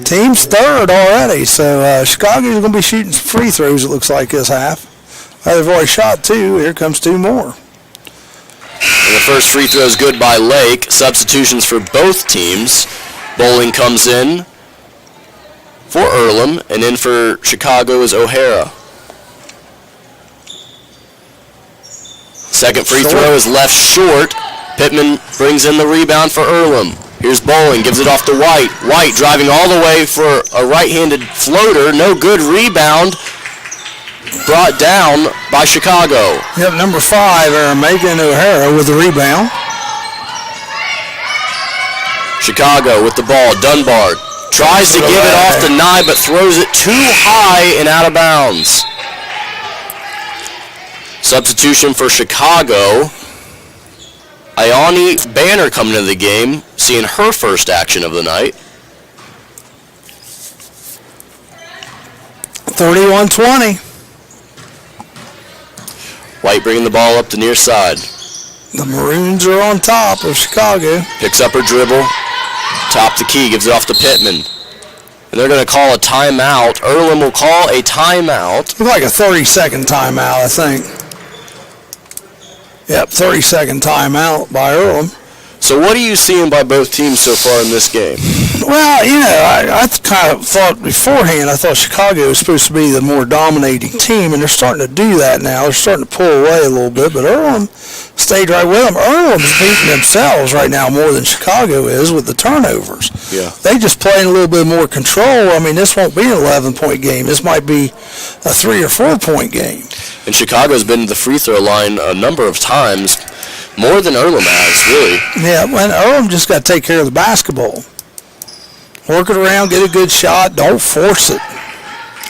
Team's third already, so Chicago's going to be shooting some free throws, it looks like, this half. They've already shot two. Here comes two more. And the first free throw is good by Lake. Substitutions for both teams. Bowling comes in for Earlham, and in for Chicago is O'Hara. Second free throw is left short. Pittman brings in the rebound for Earlham. Here's Bowling, gives it off to White. White driving all the way for a right-handed floater. No good rebound. Brought down by Chicago. Yep, number 5, Megan O'Hara with the rebound. Chicago with the ball. Dunbar tries to give it off the Nye, but throws it too high and out of bounds. Substitution for Chicago. Ione Banner coming into the game, seeing her first action of the night. 31-20. White bringing the ball up the near side. The Maroons are on top of Chicago. Picks up her dribble. Top the key, gives it off to Pittman. And they're going to call a timeout. Earlham will call a timeout. Looks like a 30-second timeout, I think. Yep, 30-second timeout by Earlham. So what are you seeing by both teams so far in this game? Well, you know, I kind of thought beforehand, I thought Chicago was supposed to be the more dominating team, and they're starting to do that now. They're starting to pull away a little bit, but Earlham stayed right with them. Earlham's beating themselves right now more than Chicago is with the turnovers. Yeah. They just playing a little bit more control. I mean, this won't be an 11-point game. This might be a 3 or 4-point game. And Chicago's been to the free throw line a number of times, more than Earlham has, really. Yeah, and Earlham just got to take care of the basketball. Work it around, get a good shot, don't force it.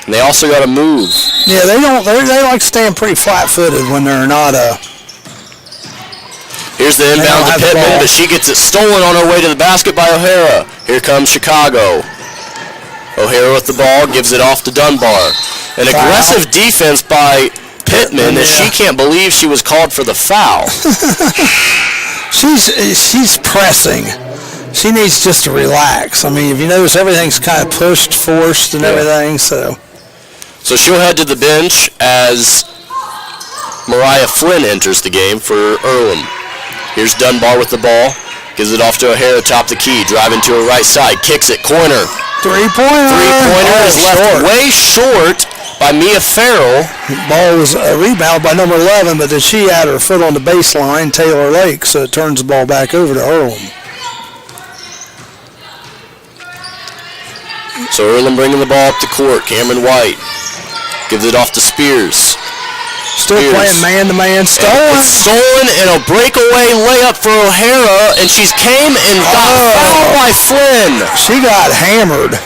And they also got to move. Yeah, they like staying pretty flat-footed when they're not Here's the inbound to Pittman, but she gets it stolen on her way to the basket by O'Hara. Here comes Chicago. O'Hara with the ball, gives it off to Dunbar. An aggressive defense by Pittman that she can't believe she was called for the foul. She's pressing. She needs just to relax. I mean, if you notice, everything's kind of pushed, forced, and everything, so. So she'll head to the bench as Mariah Flynn enters the game for Earlham. Here's Dunbar with the ball. Gives it off to O'Hara, top the key. Driving to her right side. Kicks it, corner. Three-pointer. Three-pointer is left way short by Mia Farrell. Ball was a rebound by number 11, but then she had her foot on the baseline, Taylor Lake, so it turns the ball back over to Earlham. So Earlham bringing the ball up the court. Cameron White gives it off to Spears. Still playing man-to-man. Stolen and a breakaway layup for O'Hara, and she's came and got fouled by Flynn. She got hammered.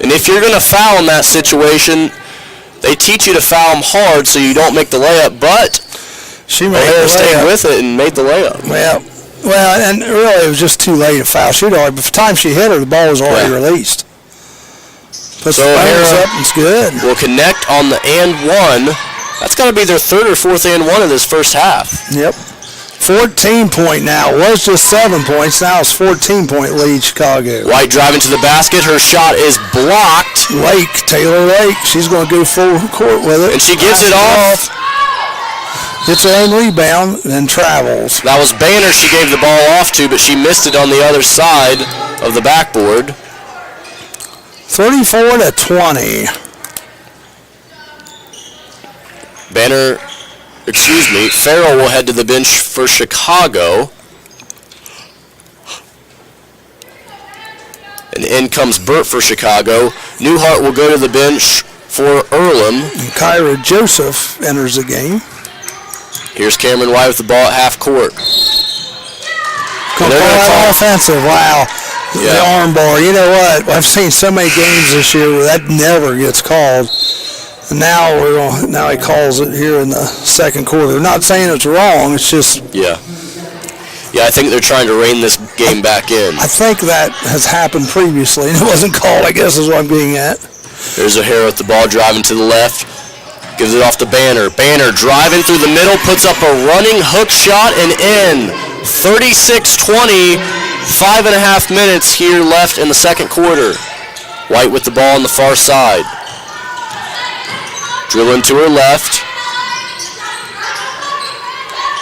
And if you're going to foul in that situation, they teach you to foul them hard so you don't make the layup, but she made O'Hara stayed with it and made the layup. Well, and really it was just too late to foul. By the time she hit her, the ball was already released. Puts so the O'Hara up, it's good. Will connect on the and one. That's got to be their third or fourth and one of this first half. Yep. 14-point now. It was just 7 points. Now it's 14-point lead, Chicago. White driving to the basket. Her shot is blocked. Taylor Lake. She's going to go full court with it. And she gives it off. Gets her own rebound and travels. That was Banner she gave the ball off to, but she missed it on the other side of the backboard. 34-20. Farrell will head to the bench for Chicago. And in comes Burt for Chicago. Newhart will go to the bench for Earlham. And Kyra Joseph enters the game. Here's Cameron White with the ball at half court. Offensive, wow. Yeah. The arm bar. You know what? I've seen so many games this year where that never gets called. And now he calls it here in the second quarter. Not saying it's wrong. It's just Yeah, I think they're trying to rein this game back in. I think that has happened previously, and it wasn't called, I guess is what I'm getting at. There's O'Hara with the ball driving to the left. Gives it off to Banner. Banner driving through the middle, puts up a running hook shot and in. 36-20, 5.5 minutes here left in the second quarter. White with the ball on the far side. Dribbling to her left.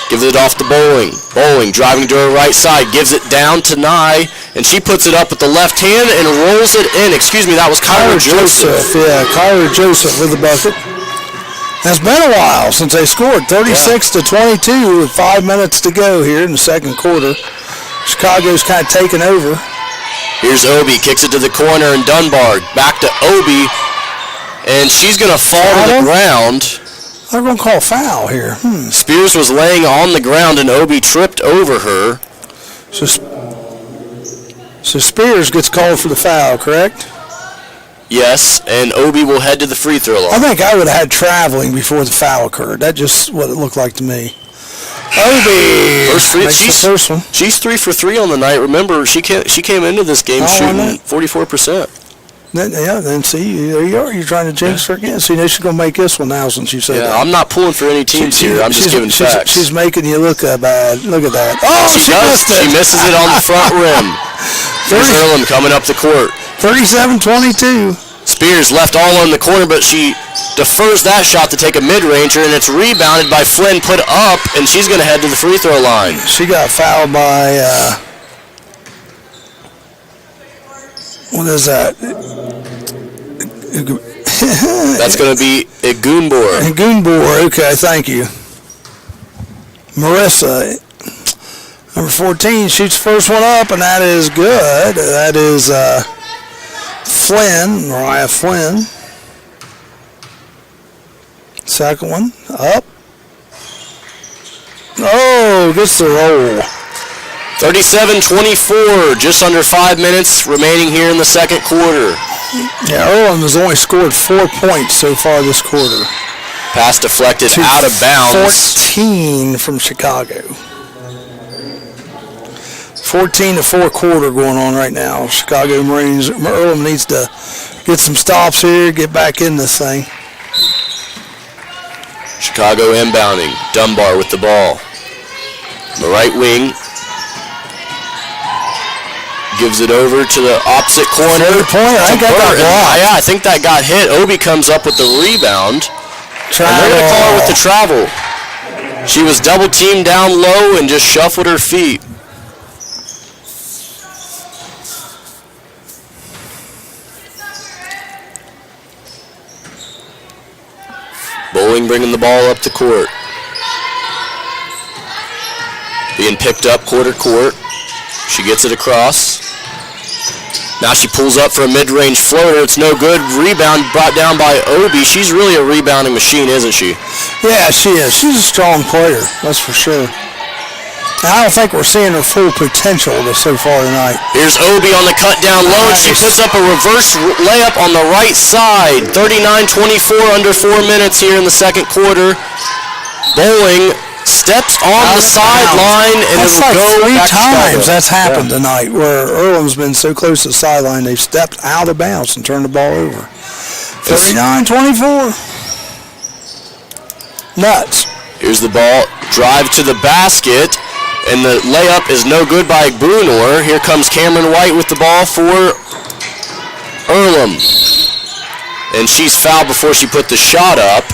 Gives it off to Bowling. Bowling driving to her right side. Gives it down to Nye. And she puts it up with the left hand and rolls it in. Excuse me, that was Kyra Joseph. Yeah, Kyra Joseph with the bucket. It's been a while since they scored. 36-22 with 5 minutes to go here in the second quarter. Chicago's kind of taken over. Here's Obi. Kicks it to the corner and Dunbar. Back to Obi. And she's going to fall to the ground. They're going to call foul here. Spears was laying on the ground and Obi tripped over her. So Spears gets called for the foul, correct? Yes, and Obi will head to the free throw line. I think I would have had traveling before the foul occurred. That's just what it looked like to me. Obi makes the first one. She's 3 for 3 on the night. Remember, she came into this game shooting 44%. Then see, there you are. You're trying to jinx her again. See, she's going to make this one now since you said that. I'm not pulling for any teams here. I'm just giving facts. She's making you look bad. Look at that. Oh, she missed it. She misses it on the front rim. There's Earlham coming up the court. 37-22. Spears left all in the corner, but she defers that shot to take a mid-ranger, and it's rebounded by Flynn, put up, and she's going to head to the free throw line. She got fouled by, what is that? That's going to be Igunbor. Igunbor, okay, thank you. Marissa, number 14, shoots the first one up, and that is good. That is Flynn, Mariah Flynn. Second one, up. Oh, gets the roll. 37-24, just under 5 minutes remaining here in the second quarter. Yeah, Earlham has only scored 4 points so far this quarter. Pass deflected out of bounds. 14 from Chicago. 14-4 quarter going on right now. Chicago Marines. Earlham needs to get some stops here, get back in this thing. Chicago inbounding. Dunbar with the ball. The right wing. Gives it over to the opposite corner. I think that got hit. Obi comes up with the rebound. And they're going to call her with the travel. She was double teamed down low and just shuffled her feet. Bowling bringing the ball up the court. Being picked up quarter court. She gets it across. Now she pulls up for a mid-range floater. It's no good. Rebound brought down by Obi. She's really a rebounding machine, isn't she? Yeah, she is. She's a strong player, that's for sure. I don't think we're seeing her full potential so far tonight. Here's Obi on the cut down low, and she puts up a reverse layup on the right side. 39-24, under 4 minutes here in the second quarter. Bowling steps on the sideline, and that's it'll like go 3 back times that's happened tonight, where Earlham's been so close to the sideline, they've stepped out of bounds and turned the ball over. 39-24. Nuts. Here's the ball. Drive to the basket, and the layup is no good by Brunor. Here comes Cameron White with the ball for Earlham. And she's fouled before she put the shot up.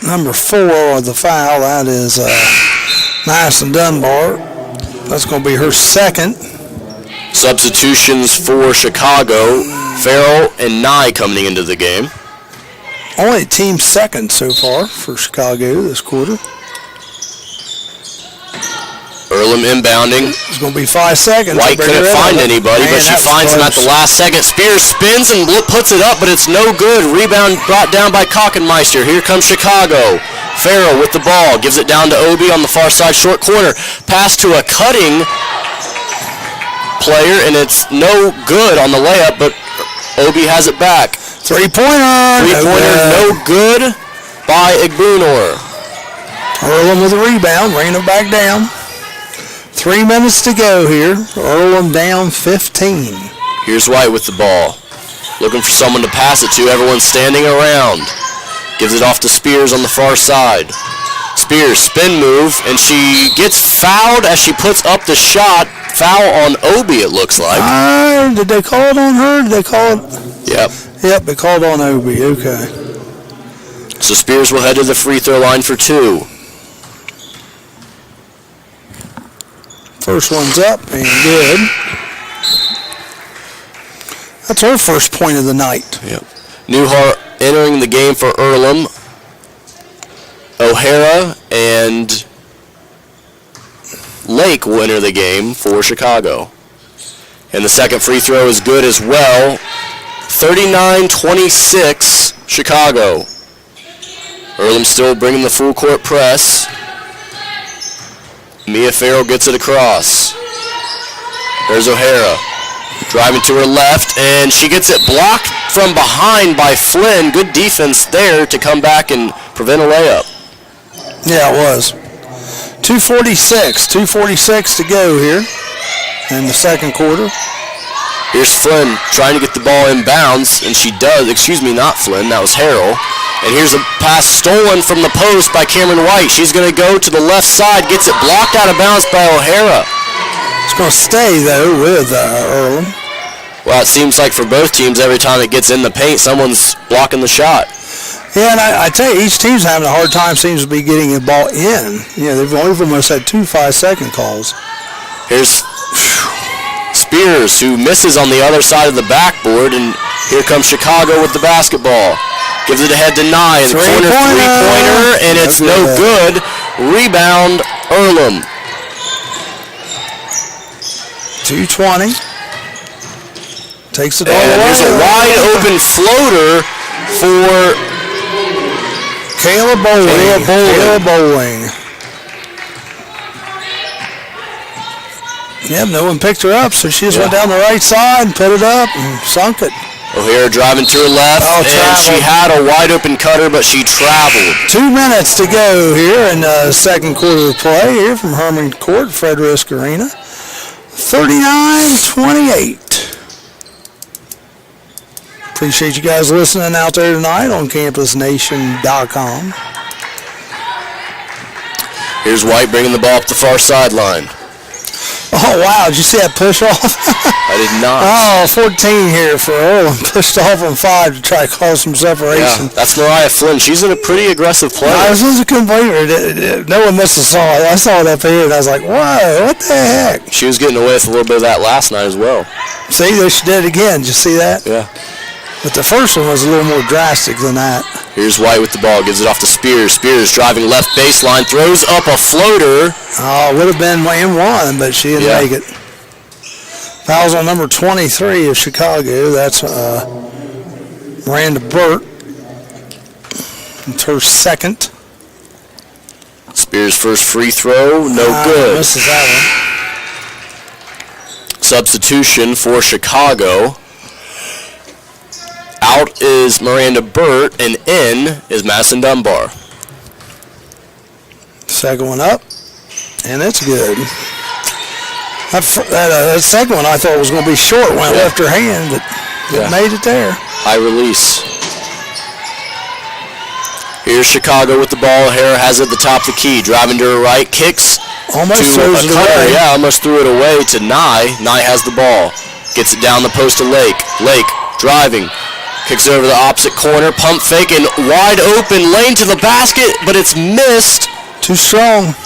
Number 4 of the foul, that is Madison Dunbar. That's going to be her second. Substitutions for Chicago. Farrell and Nye coming into the game. Only team second so far for Chicago this quarter. Earlham inbounding. It's going to be 5 seconds. White couldn't find anybody, but she finds him at the last second. Spears spins and puts it up, but it's no good. Rebound brought down by Kockenmeister. Here comes Chicago. Farrell with the ball. Gives it down to Obi on the far side, short corner. Pass to a cutting player, and it's no good on the layup, but Obi has it back. Three-pointer. No good by Igbunor. Earlham with a rebound, bringing it back down. 3 minutes to go here. Earlham down 15. Here's White with the ball. Looking for someone to pass it to. Everyone's standing around. Gives it off to Spears on the far side. Spears, spin move, and she gets fouled as she puts up the shot. Foul on Obi, it looks like. Did they call it on her? Did they call it? Yep. Yep, they called on Obi. Okay. So Spears will head to the free throw line for 2. First one's up and good. That's her first point of the night. Yep. Newhart entering the game for Earlham. O'Hara and Lake will enter the game for Chicago. And the second free throw is good as well. 39-26, Chicago. Earlham still bringing the full court press. Mia Farrell gets it across. There's O'Hara. Driving to her left, and she gets it blocked from behind by Flynn. Good defense there to come back and prevent a layup. Yeah, it was. 2:46 to go here in the second quarter. Here's Flynn trying to get the ball in bounds, and she does. Excuse me, not Flynn. That was Harrell. And here's a pass stolen from the post by Cameron White. She's going to go to the left side, gets it blocked out of bounds by O'Hara. It's going to stay, though, with Earlham. Well, it seems like for both teams, every time it gets in the paint, someone's blocking the shot. Yeah, and I tell you, each team's having a hard time, seems to be getting the ball in. Yeah, they've almost had 2 5-second calls. Here's Spears, who misses on the other side of the backboard, and here comes Chicago with the basketball. Gives it ahead to Nye in the corner three-pointer, and it's no good. Rebound, Earlham. 2:20. Takes it all And away. there's a wide open floater for Kayla Bowling. Yep, no one picked her up, so she just went down the right side and put it up and sunk it. O'Hara driving to her left, and she had a wide open cutter, but she traveled. 2 minutes to go here in the second quarter of play here from Herman Court, Fred Risk Arena. 39-28. Appreciate you guys listening out there tonight on campusnation.com. Here's White bringing the ball up the far sideline. Oh, wow. Did you see that push off? I did not. Oh, 14 here for Earlham. Pushed off on 5 to try to cause some separation. Yeah, that's Mariah Flynn. She's a pretty aggressive player. I was a complete. No one must have saw it. I saw it up here, and I was like, whoa, what the heck? She was getting away with a little bit of that last night as well. See, there she did it again. Did you see that? Yeah. But the first one was a little more drastic than that. Here's White with the ball. Gives it off to Spears. Spears driving left baseline. Throws up a floater. Oh, it would have been in one, but she didn't make it. Fouls on number 23 of Chicago. That's Miranda Burt. It's her second. Spears' first free throw. No good. Misses that one. Substitution for Chicago. Out is Miranda Burt, and in is Madison Dunbar. Second one up, and it's good. That second one I thought was going to be short when I left her hand, but it made it there. High release. Here's Chicago with the ball. O'Hara has it at the top of the key. Driving to her right. Kicks almost to throws a it cutter. away. Yeah, almost threw it away to Nye. Nye has the ball. Gets it down the post to Lake. Lake driving. Kicks it over the opposite corner. Pump fake and wide open lane to the basket, but it's missed. Too strong.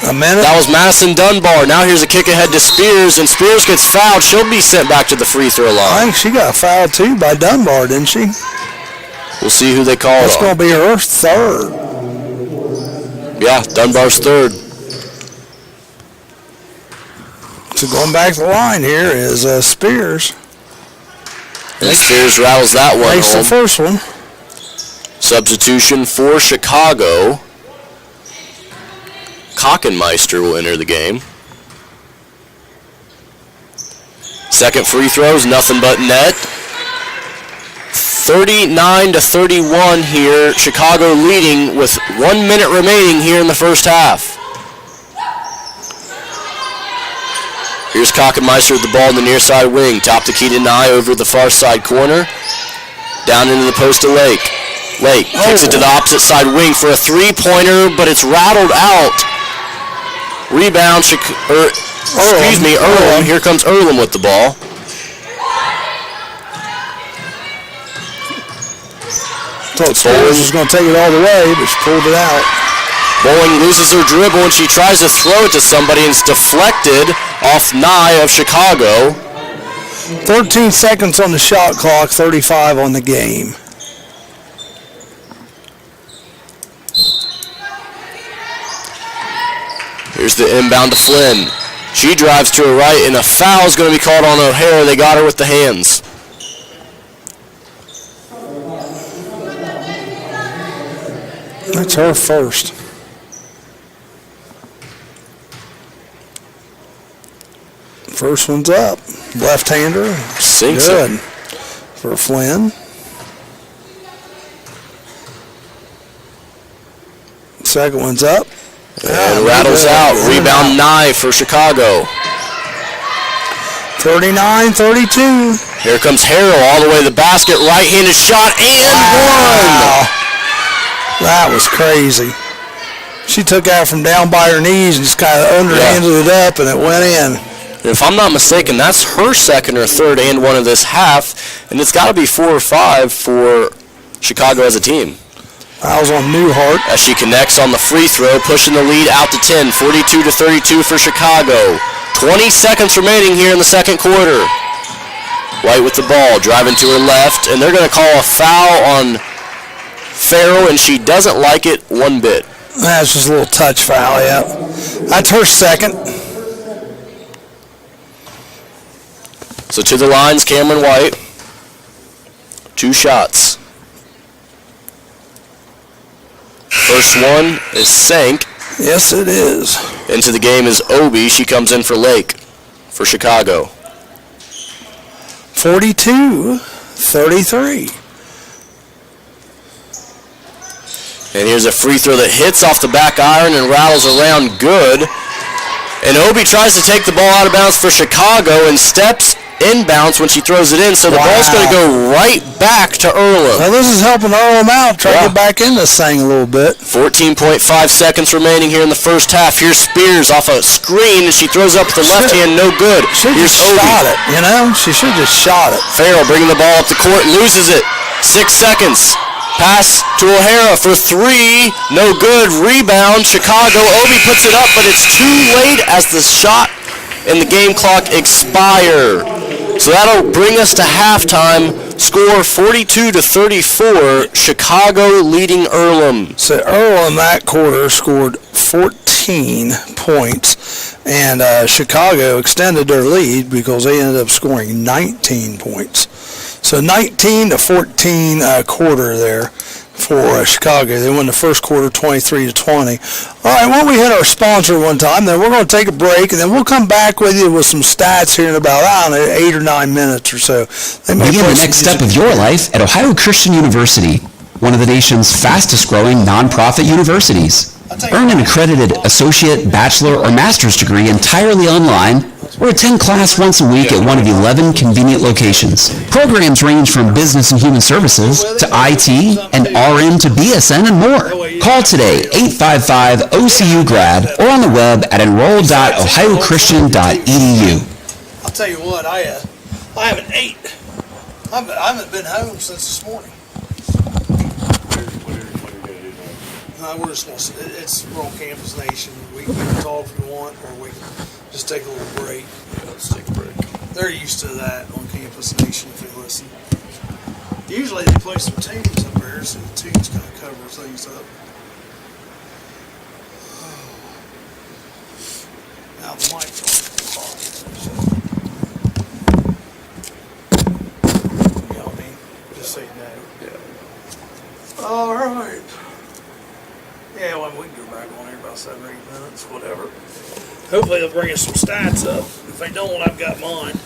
A minute. That was Madison Dunbar. Now here's a kick ahead to Spears, and Spears gets fouled. She'll be sent back to the free throw line. I think she got fouled too by Dunbar, didn't she? We'll see who they call. That's going to be her third. Yeah, Dunbar's third. So going back to the line here is Spears. And Spears rattles that one Makes home. the first one. Substitution for Chicago. Kockenmeister will enter the game. Second free throws, nothing but net. 39-31 here. Chicago leading with 1 minute remaining here in the first half. Here's Kockenmeister with the ball in the near side wing. Top to Keaton Nye over the far side corner. Down into the post to Lake. Lake kicks it to the opposite side wing for a three-pointer, but it's rattled out. Rebound, Earlham. Here comes Earlham with the ball. Thought Spears was going to take it all the way, but she pulled it out. Bowling loses her dribble and she tries to throw it to somebody and it's deflected off Nye of Chicago. 13 seconds on the shot clock, 35 on the game. Here's the inbound to Flynn. She drives to her right and a foul is going to be called on O'Hara. They got her with the hands. That's her first. First one's up. Left-hander. Sinks Good it. For Flynn. Second one's up. And rattles out. Rebound Nye for Chicago. 39-32. Here comes Harrell all the way to the basket. Right-handed shot and one. That was crazy. She took that from down by her knees and just kind of underhanded it up and it went in. If I'm not mistaken, that's her second or third and one of this half, and it's got to be 4 or 5 for Chicago as a team. I was on Newhart. As she connects on the free throw, pushing the lead out to 10, 42-32 for Chicago. 20 seconds remaining here in the second quarter. White with the ball, driving to her left, and they're going to call a foul on Farrell, and she doesn't like it one bit. That's just a little touch foul, yeah. That's her second. So to the lines, Cameron White. 2 shots. First one is sank. Yes, it is. Into the game is Obi. She comes in for Lake for Chicago. 42-33. And here's a free throw that hits off the back iron and rattles around good. And Obi tries to take the ball out of bounds for Chicago and steps inbounds when she throws it in, so the ball's going to go right back to Earlham. Well, this is helping Earlham out, trying to get back in this thing a little bit. 14.5 seconds remaining here in the first half. Here's Spears off a screen, and she throws up with the left hand, no good. Here's Obi. Shot it, you know? She should have just shot it. Farrell bringing the ball up the court, loses it. 6 seconds. Pass to O'Hara for 3, no good. Rebound, Chicago. Obi puts it up, but it's too late as the shot and the game clock expire. So that'll bring us to halftime. Score 42-34. Chicago leading Earlham. So Earlham that quarter scored 14 points, and Chicago extended their lead because they ended up scoring 19 points. So 19-14 quarter there for Chicago. They won the first quarter 23-20. All right, why don't we hit our sponsor one time, then we're going to take a break, and then we'll come back with you with some stats here in about, 8 or 9 minutes or so. Begin the next step of your life at Ohio Christian University, one of the nation's fastest growing nonprofit universities. Earn an accredited associate, bachelor, or master's degree entirely online, or attend class once a week at one of 11 convenient locations. Programs range from business and human services to IT and RN to BSN and more. Call today, 855-OCU-GRAD, or on the web at enroll.ohiochristian.edu. I'll tell you what, I haven't ate. I haven't been home since this morning. No, we're just going to, it's we're on Campus Nation. We can talk if we want, or we can just take a little break. Yeah, let's take a break. They're used to that on Campus Nation if they listen. Usually they play some tunes up there, so the tunes kind of cover things up. Now the mic's on. You know what I mean? Just so you know. Yeah. All right. Yeah, well, we can go back on here about 7 or 8 minutes, whatever. Hopefully they'll bring us some stats up. If they don't, I've got mine.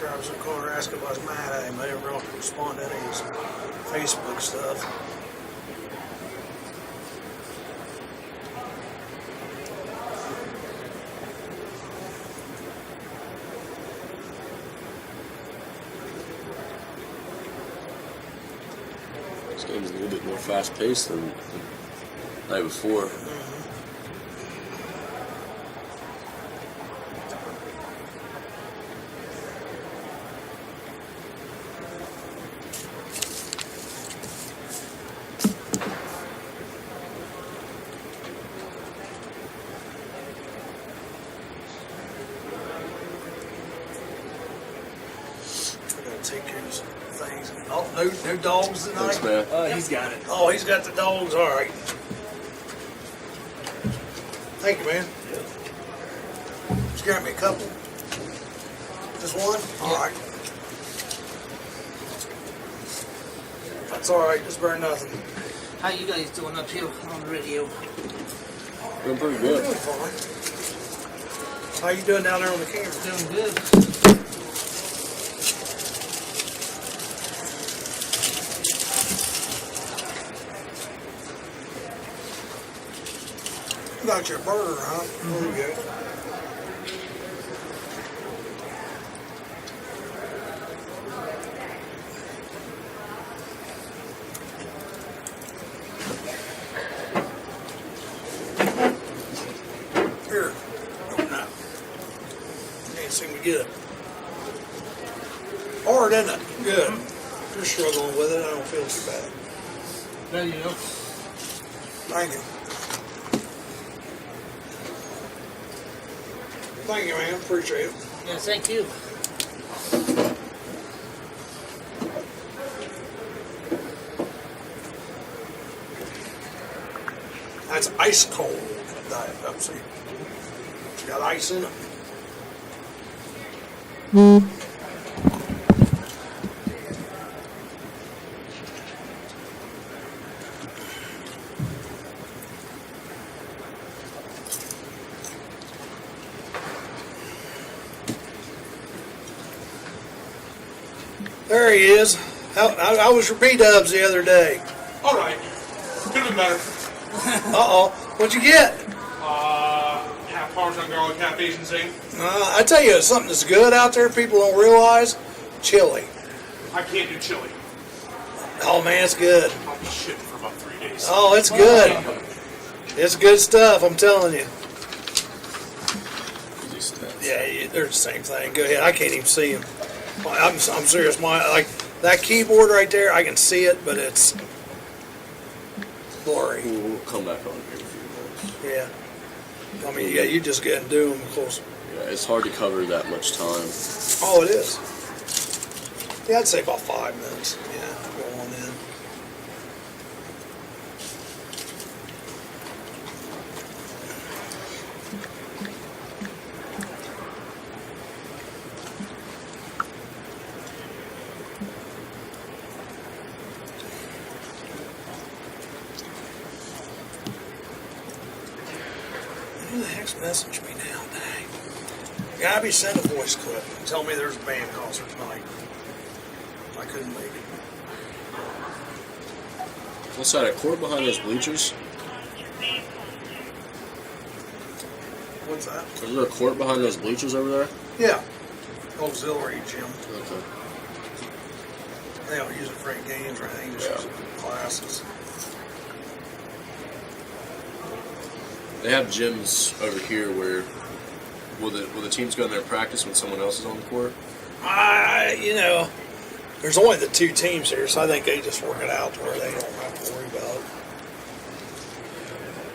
Travis O'Connor asked if I was mad at him. I didn't really respond to any of his Facebook stuff. This game's a little bit more fast-paced than the night before. Take care of some things. Oh, no dogs tonight? Thanks, man. He's got it. Oh, he's got the dogs. All right. Thank you, man. Just got me a couple. Just one? All right. That's all right. Just burn nothing. How you guys doing up here on the radio? Doing pretty Doing good. fine. How you doing down there on the camera? Doing good. You got your burger, huh? There you go. Here. No. Can't seem to get it. Hard, isn't it? Good. You're struggling with it. I don't feel too bad. There you go. Thank you. Thank you, man. Appreciate it. Yeah, thank you. That's ice cold Diet Pepsi. It's got ice in it. There he is. How was your B-dubs the other day? All right. Could have been better. Uh-oh. What'd you get? Half Parmesan garlic, half Asian zing. I tell you, something that's good out there people don't realize. Chili. I can't do chili. Oh, man, it's good. I'll be shitting for about 3 days. Oh, it's good. It's good stuff, I'm telling you. Yeah, they're the same thing. Go ahead. I can't even see them. I'm serious. Like that keyboard right there, I can see it, but it's blurry. We'll come back on here in a few minutes. Yeah. I mean, yeah, you just get and do them, of course. Yeah, it's hard to cover that much time. Oh, it is. Yeah, I'd say about 5 minutes. Yeah, go on in. Who the heck's messaged me now? Dang. Gabby sent a voice clip. Tell me there's a band concert tonight. I couldn't make it. What's that, a court behind those bleachers? What's that? Is there a court behind those bleachers over there? Yeah. Auxiliary gym. Okay. They don't use it for any games or anything, just use it for classes. They have gyms over here where will the teams go in there and practice when someone else is on the court? There's only the 2 teams here, so I think they just work it out to where they don't have to worry about it.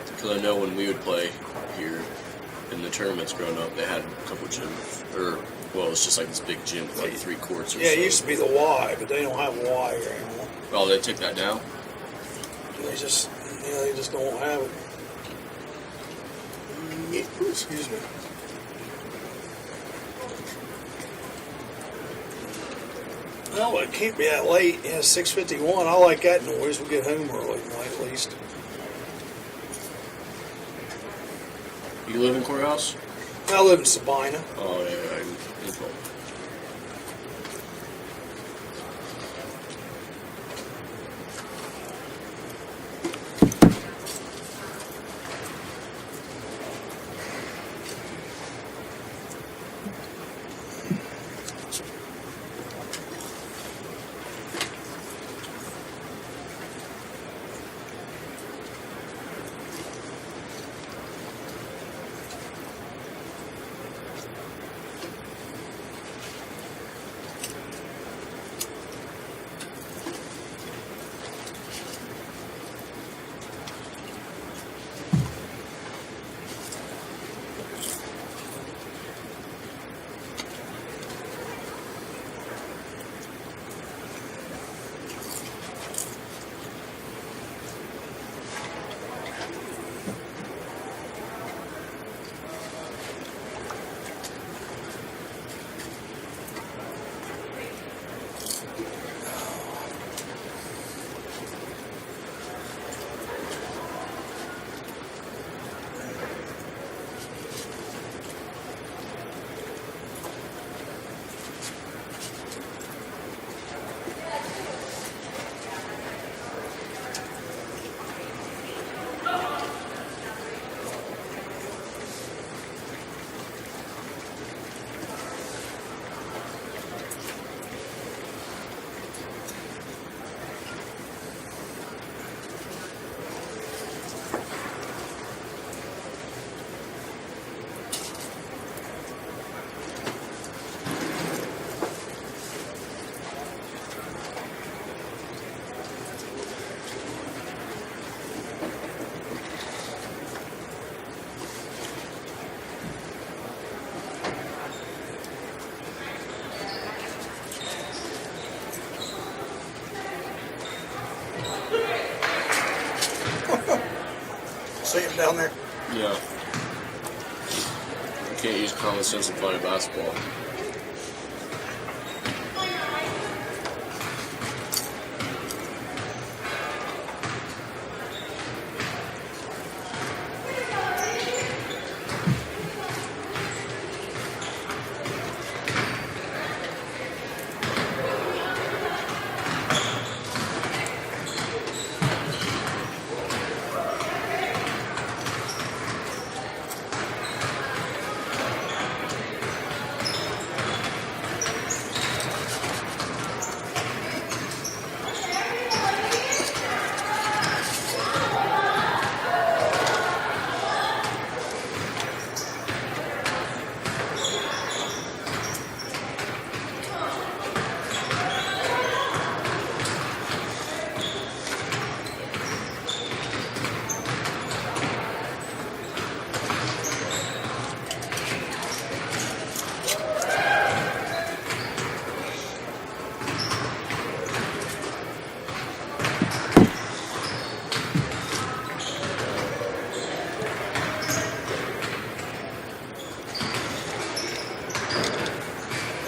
Because I know when we would play here in the tournaments growing up, they had a couple gyms, it's just like this big gym with like 3 courts or so. Yeah, it used to be the Y, but they don't have Y here anymore. Oh, they took that down? They just don't have it. Excuse me. Well, it can't be that late. Yeah, 6:51. I like that noise. We'll get home early tonight at least. You live in Courthouse? I live in Sabina. Oh, yeah. See him down there? Yeah. You can't use common sense in playing basketball.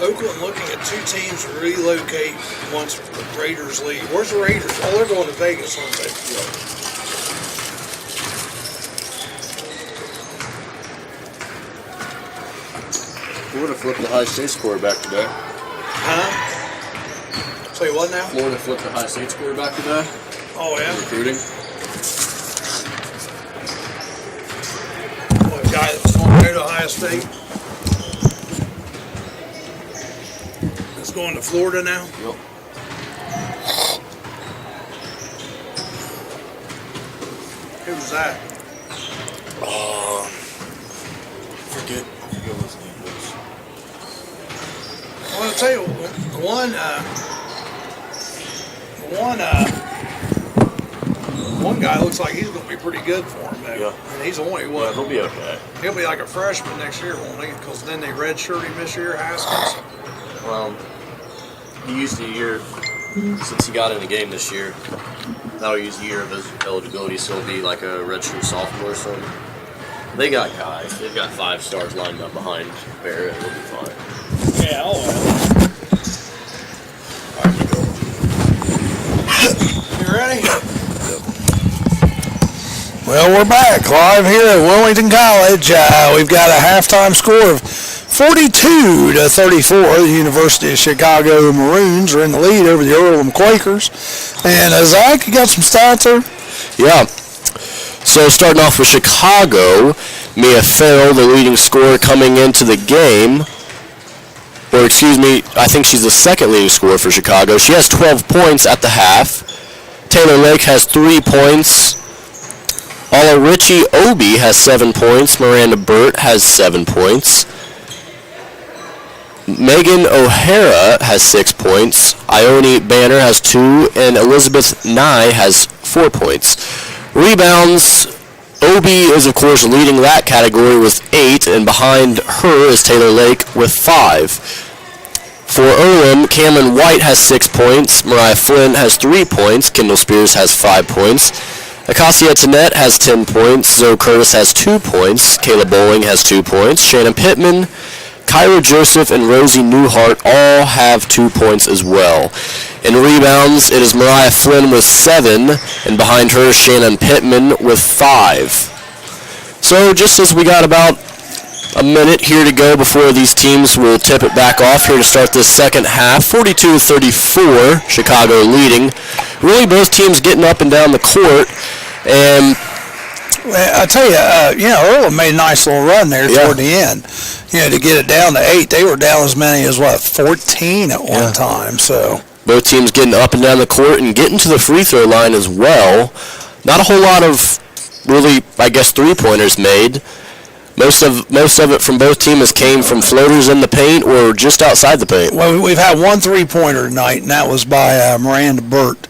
Oakland looking at two teams to relocate once the Raiders leave. Where's the Raiders? Oh, they're going to Vegas, aren't they? Florida flipped the high state score back today. Huh? Say what now? Florida flipped the high state score back today. Oh, yeah? Recruiting. What, a guy that's going to go to Ohio State? Is going to Florida now? Yep. Who's that? Forget what his name was. Well, I'll tell you, one guy looks like he's going to be pretty good for him, though. Yeah. And he's only, Yeah, what, he'll be okay. he'll be like a freshman next year, won't he? Because then they redshirt him this year, Haskins. Well, he used a year since he got in the game this year. That'll use a year of his eligibility, so he'll be like a redshirt sophomore or something. They got guys. They've got 5 stars lined up behind Barrett. It'll be fine. Yeah, all right. You ready? Well, we're back live here at Wilmington College. We've got a halftime score of 42-34. The University of Chicago Maroons are in the lead over the Earlham Quakers. And Zach, you got some stats there? Yeah. So starting off with Chicago, Mia Farrell, the leading scorer coming into the game. Or excuse me, I think she's the second leading scorer for Chicago. She has 12 points at the half. Taylor Lake has 3 points. Alla Richie Obi has 7 points. Miranda Burt has 7 points. Megan O'Hara has 6 points. Ione Banner has 2. And Elizabeth Nye has 4 points. Rebounds, Obi is, of course, leading that category with 8. And behind her is Taylor Lake with 5. For Earlham, Cameron White has 6 points. Mariah Flynn has 3 points. Kendall Spears has 5 points. Acacia Tannett has 10 points. Zoe Curtis has 2 points. Kayla Bowling has 2 points. Shannon Pittman, Kyra Joseph, and Rosie Newhart all have 2 points as well. In rebounds, it is Mariah Flynn with 7, and behind her, Shannon Pittman with 5. So just as we got about a minute here to go before these teams will tip it back off here to start this second half. 42-34, Chicago leading. Really both teams getting up and down the court. And I tell you, Earlham made a nice little run there toward the end. To get it down to 8. They were down as many as, 14 at one time. So both teams getting up and down the court and getting to the free throw line as well. Not a whole lot of really, I guess, three-pointers made. Most of it from both teams came from floaters in the paint or just outside the paint. Well, we've had one three-pointer tonight, and that was by Miranda Burt.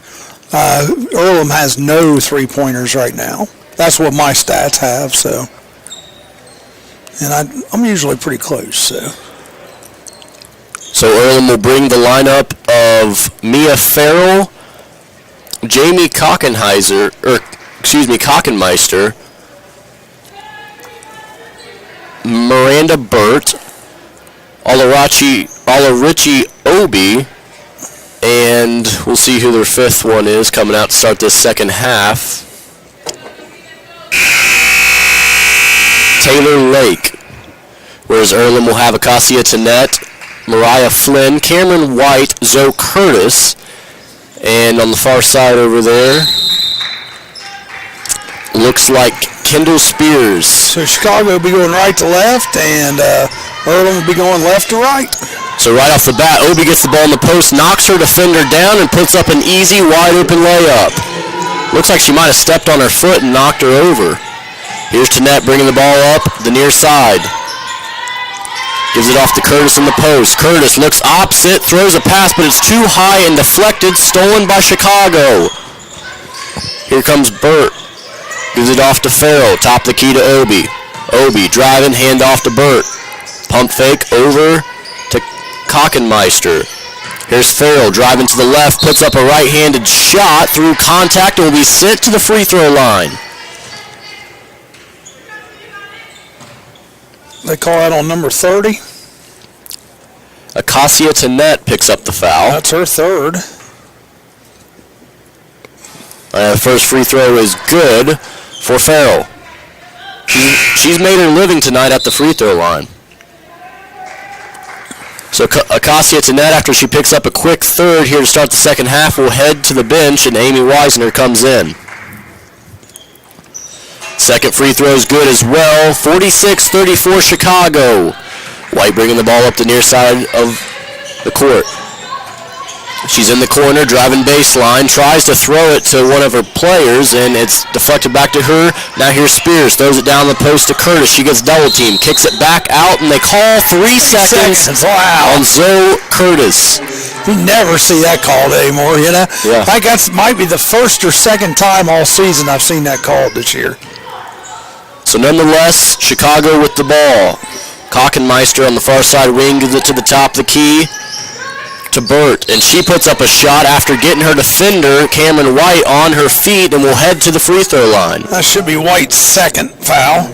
Earlham has no three-pointers right now. That's what my stats have, so. And I'm usually pretty close, so. So Earlham will bring the lineup of Mia Farrell, Jamie Kockenmeister, Miranda Burt, Olarichi Obi, and we'll see who their fifth one is coming out to start this second half. Taylor Lake. Whereas Earlham will have Acacia Tannett, Mariah Flynn, Cameron White, Zoe Curtis, and on the far side over there, looks like Kendall Spears. So Chicago will be going right to left, and Earlham will be going left to right. So right off the bat, Obi gets the ball in the post, knocks her defender down, and puts up an easy, wide-open layup. Looks like she might have stepped on her foot and knocked her over. Here's Tannett bringing the ball up the near side. Gives it off to Curtis in the post. Curtis looks opposite, throws a pass, but it's too high and deflected, stolen by Chicago. Here comes Burt. Gives it off to Farrell, top the key to Obi. Obi driving, hand off to Burt. Pump fake over to Kockenmeister. Here's Farrell driving to the left, puts up a right-handed shot through contact and will be sent to the free throw line. They call that on number 30. Acacia Tannett picks up the foul. That's her third. First free throw is good for Farrell. She's made her living tonight at the free throw line. So Acacia Tannett, after she picks up a quick third here to start the second half, will head to the bench, and Amy Weisner comes in. Second free throw is good as well. 46-34 Chicago. White bringing the ball up the near side of the court. She's in the corner, driving baseline, tries to throw it to one of her players, and it's deflected back to her. Now here's Spears, throws it down the post to Curtis. She gets double teamed, kicks it back out, and they call 3 seconds on Zoe Curtis. You never see that called anymore, you know? Yeah. I think that might be the first or second time all season I've seen that called this year. So nonetheless, Chicago with the ball. Kockenmeister on the far side wing gives it to the top of the key to Burt, and she puts up a shot after getting her defender, Cameron White, on her feet and will head to the free throw line. That should be White's second foul.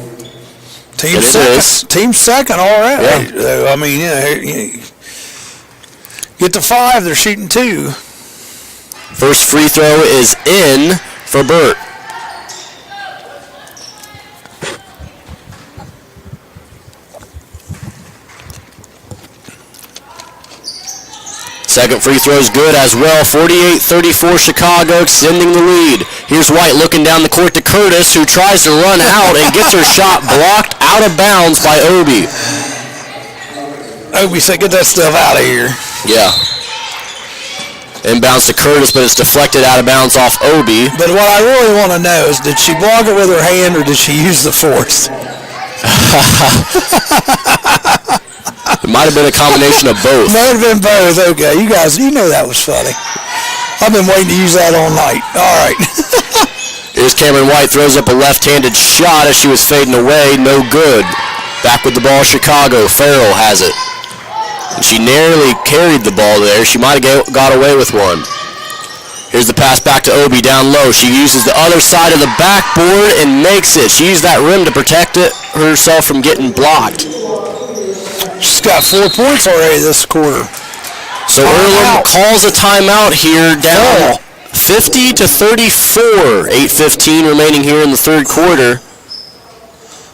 Team And it second. is. Team second, all right. Yeah. I mean, get to 5, they're shooting 2. First free throw is in for Burt. Second free throw is good as well. 48-34 Chicago, extending the lead. Here's White looking down the court to Curtis, who tries to run out and gets her shot blocked out of bounds by Obi. Obi said, get that stuff out of here. Yeah. Inbounds to Curtis, but it's deflected out of bounds off Obi. But what I really want to know is, did she block it with her hand or did she use the force? It might have been a combination of both. Might have been both. Okay, you guys, you know that was funny. I've been waiting to use that all night. All right. Here's Cameron White, throws up a left-handed shot as she was fading away. No good. Back with the ball, Chicago. Farrell has it. And she narrowly carried the ball there. She might have got away with one. Here's the pass back to Obi down low. She uses the other side of the backboard and makes it. She used that rim to protect it herself from getting blocked. She's got 4 points already this quarter. So Earlham calls a timeout here, down 50-34. 8:15 remaining here in the third quarter.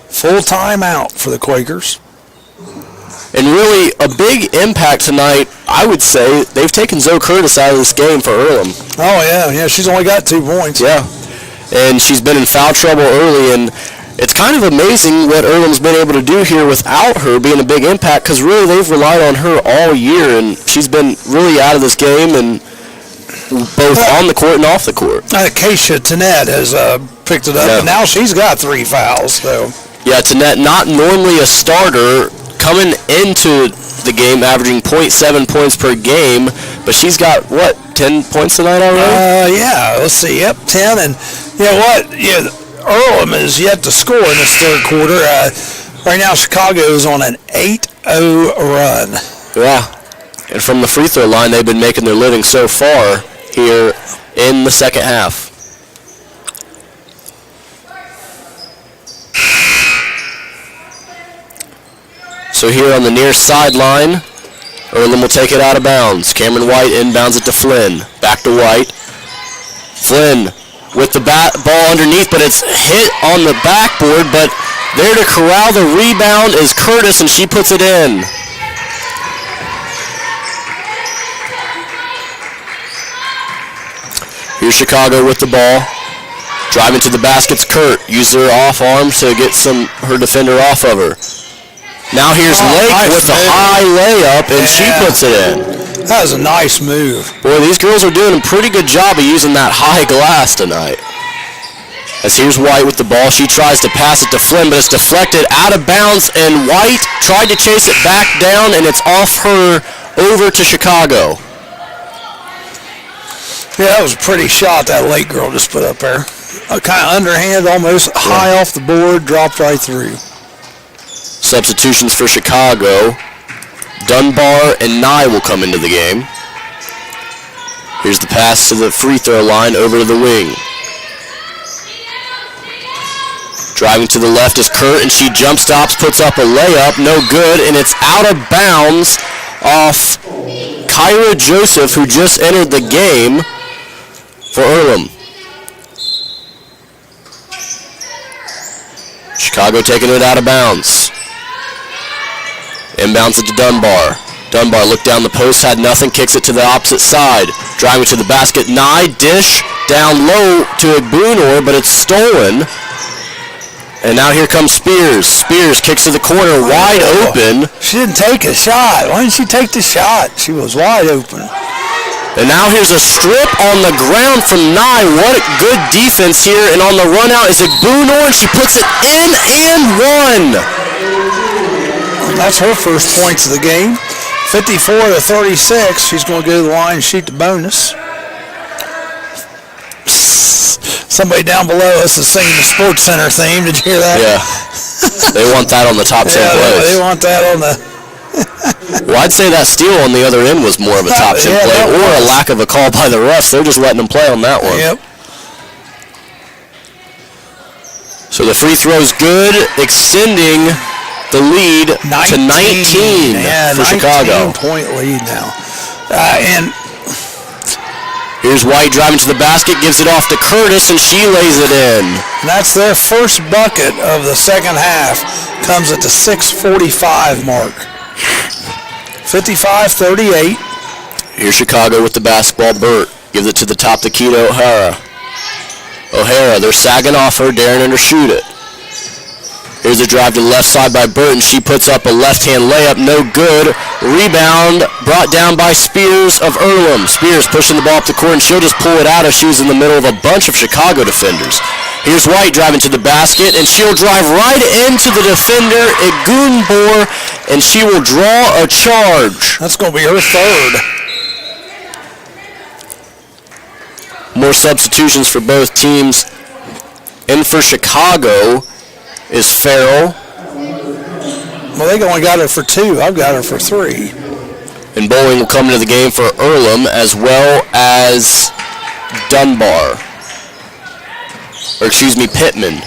Full timeout for the Quakers. And really, a big impact tonight, I would say, they've taken Zoe Curtis out of this game for Earlham. Oh, yeah, she's only got 2 points. Yeah, and she's been in foul trouble early, and it's kind of amazing what Earlham's been able to do here without her being a big impact, because really they've relied on her all year, and she's been really out of this game, and both on the court and off the court. Acacia Tannett has picked it up, and now she's got 3 fouls. So. Yeah, Tannett, not normally a starter, coming into the game averaging 0.7 points per game, but she's got, 10 points tonight already? Yeah, let's see, 10, and you know what, Earlham is yet to score in this third quarter. Right now, Chicago is on an 8-0 run. Yeah, and from the free throw line, they've been making their living so far here in the second half. So here on the near sideline, Earlham will take it out of bounds. Cameron White inbounds it to Flynn. Back to White. Flynn with the ball underneath, but it's hit on the backboard, but there to corral the rebound is Curtis, and she puts it in. Here's Chicago with the ball. Driving to the basket's Kurt. Used her off arm to get her defender off of her. Now here's Lake nice with the move. high layup, and she puts it in. That was a nice move. Boy, these girls are doing a pretty good job of using that high glass tonight. As here's White with the ball. She tries to pass it to Flynn, but it's deflected out of bounds, and White tried to chase it back down, and it's off her over to Chicago. Yeah, that was a pretty shot that Lake girl just put up there. Kind of underhand, almost high off the board, dropped right through. Substitutions for Chicago. Dunbar and Nye will come into the game. Here's the pass to the free throw line over to the wing. Driving to the left is Kurt, and she jump stops, puts up a layup, no good, and it's out of bounds off Kyra Joseph, who just entered the game for Earlham. Chicago taking it out of bounds. Inbounds it to Dunbar. Dunbar looked down the post, had nothing, kicks it to the opposite side. Driving to the basket, Nye, dish, down low to Igbunor, but it's stolen. And now here comes Spears. Spears kicks to the corner, wide open. She didn't take a shot. Why didn't she take the shot? She was wide open. And now here's a strip on the ground from Nye. What a good defense here. And on the run out is Igbunor, and she puts it in and one. That's her first points of the game. 54-36. She's going to go to the line and shoot the bonus. Somebody down below us is singing the Sports Center theme. Did you hear that? Yeah. They want that on the top 10 plays. They want that on the... Well, I'd say that steal on the other end was more of a top 10 play, or a lack of a call by the refs. They're just letting them play on that one. Yep. So the free throw's good, extending the lead to 19 for Chicago. 19-point lead now. And here's White driving to the basket, gives it off to Curtis, and she lays it in. that's their first bucket of the second half. Comes at the 6:45 mark. 55-38. Here's Chicago with the basketball. Burt gives it to the top to Keita O'Hara. O'Hara, they're sagging off her, daring her to shoot it. Here's a drive to the left side by Burton. She puts up a left-hand layup, no good. Rebound brought down by Spears of Earlham. Spears pushing the ball up the court, and she'll just pull it out as she was in the middle of a bunch of Chicago defenders. Here's White driving to the basket, and she'll drive right into the defender, Igbunor, and she will draw a charge. That's going to be her third. More substitutions for both teams. In for Chicago is Farrell. Well, they only got her for 2. I've got her for 3. And Bowling will come into the game for Earlham, as well as Dunbar. Or excuse me, Pittman.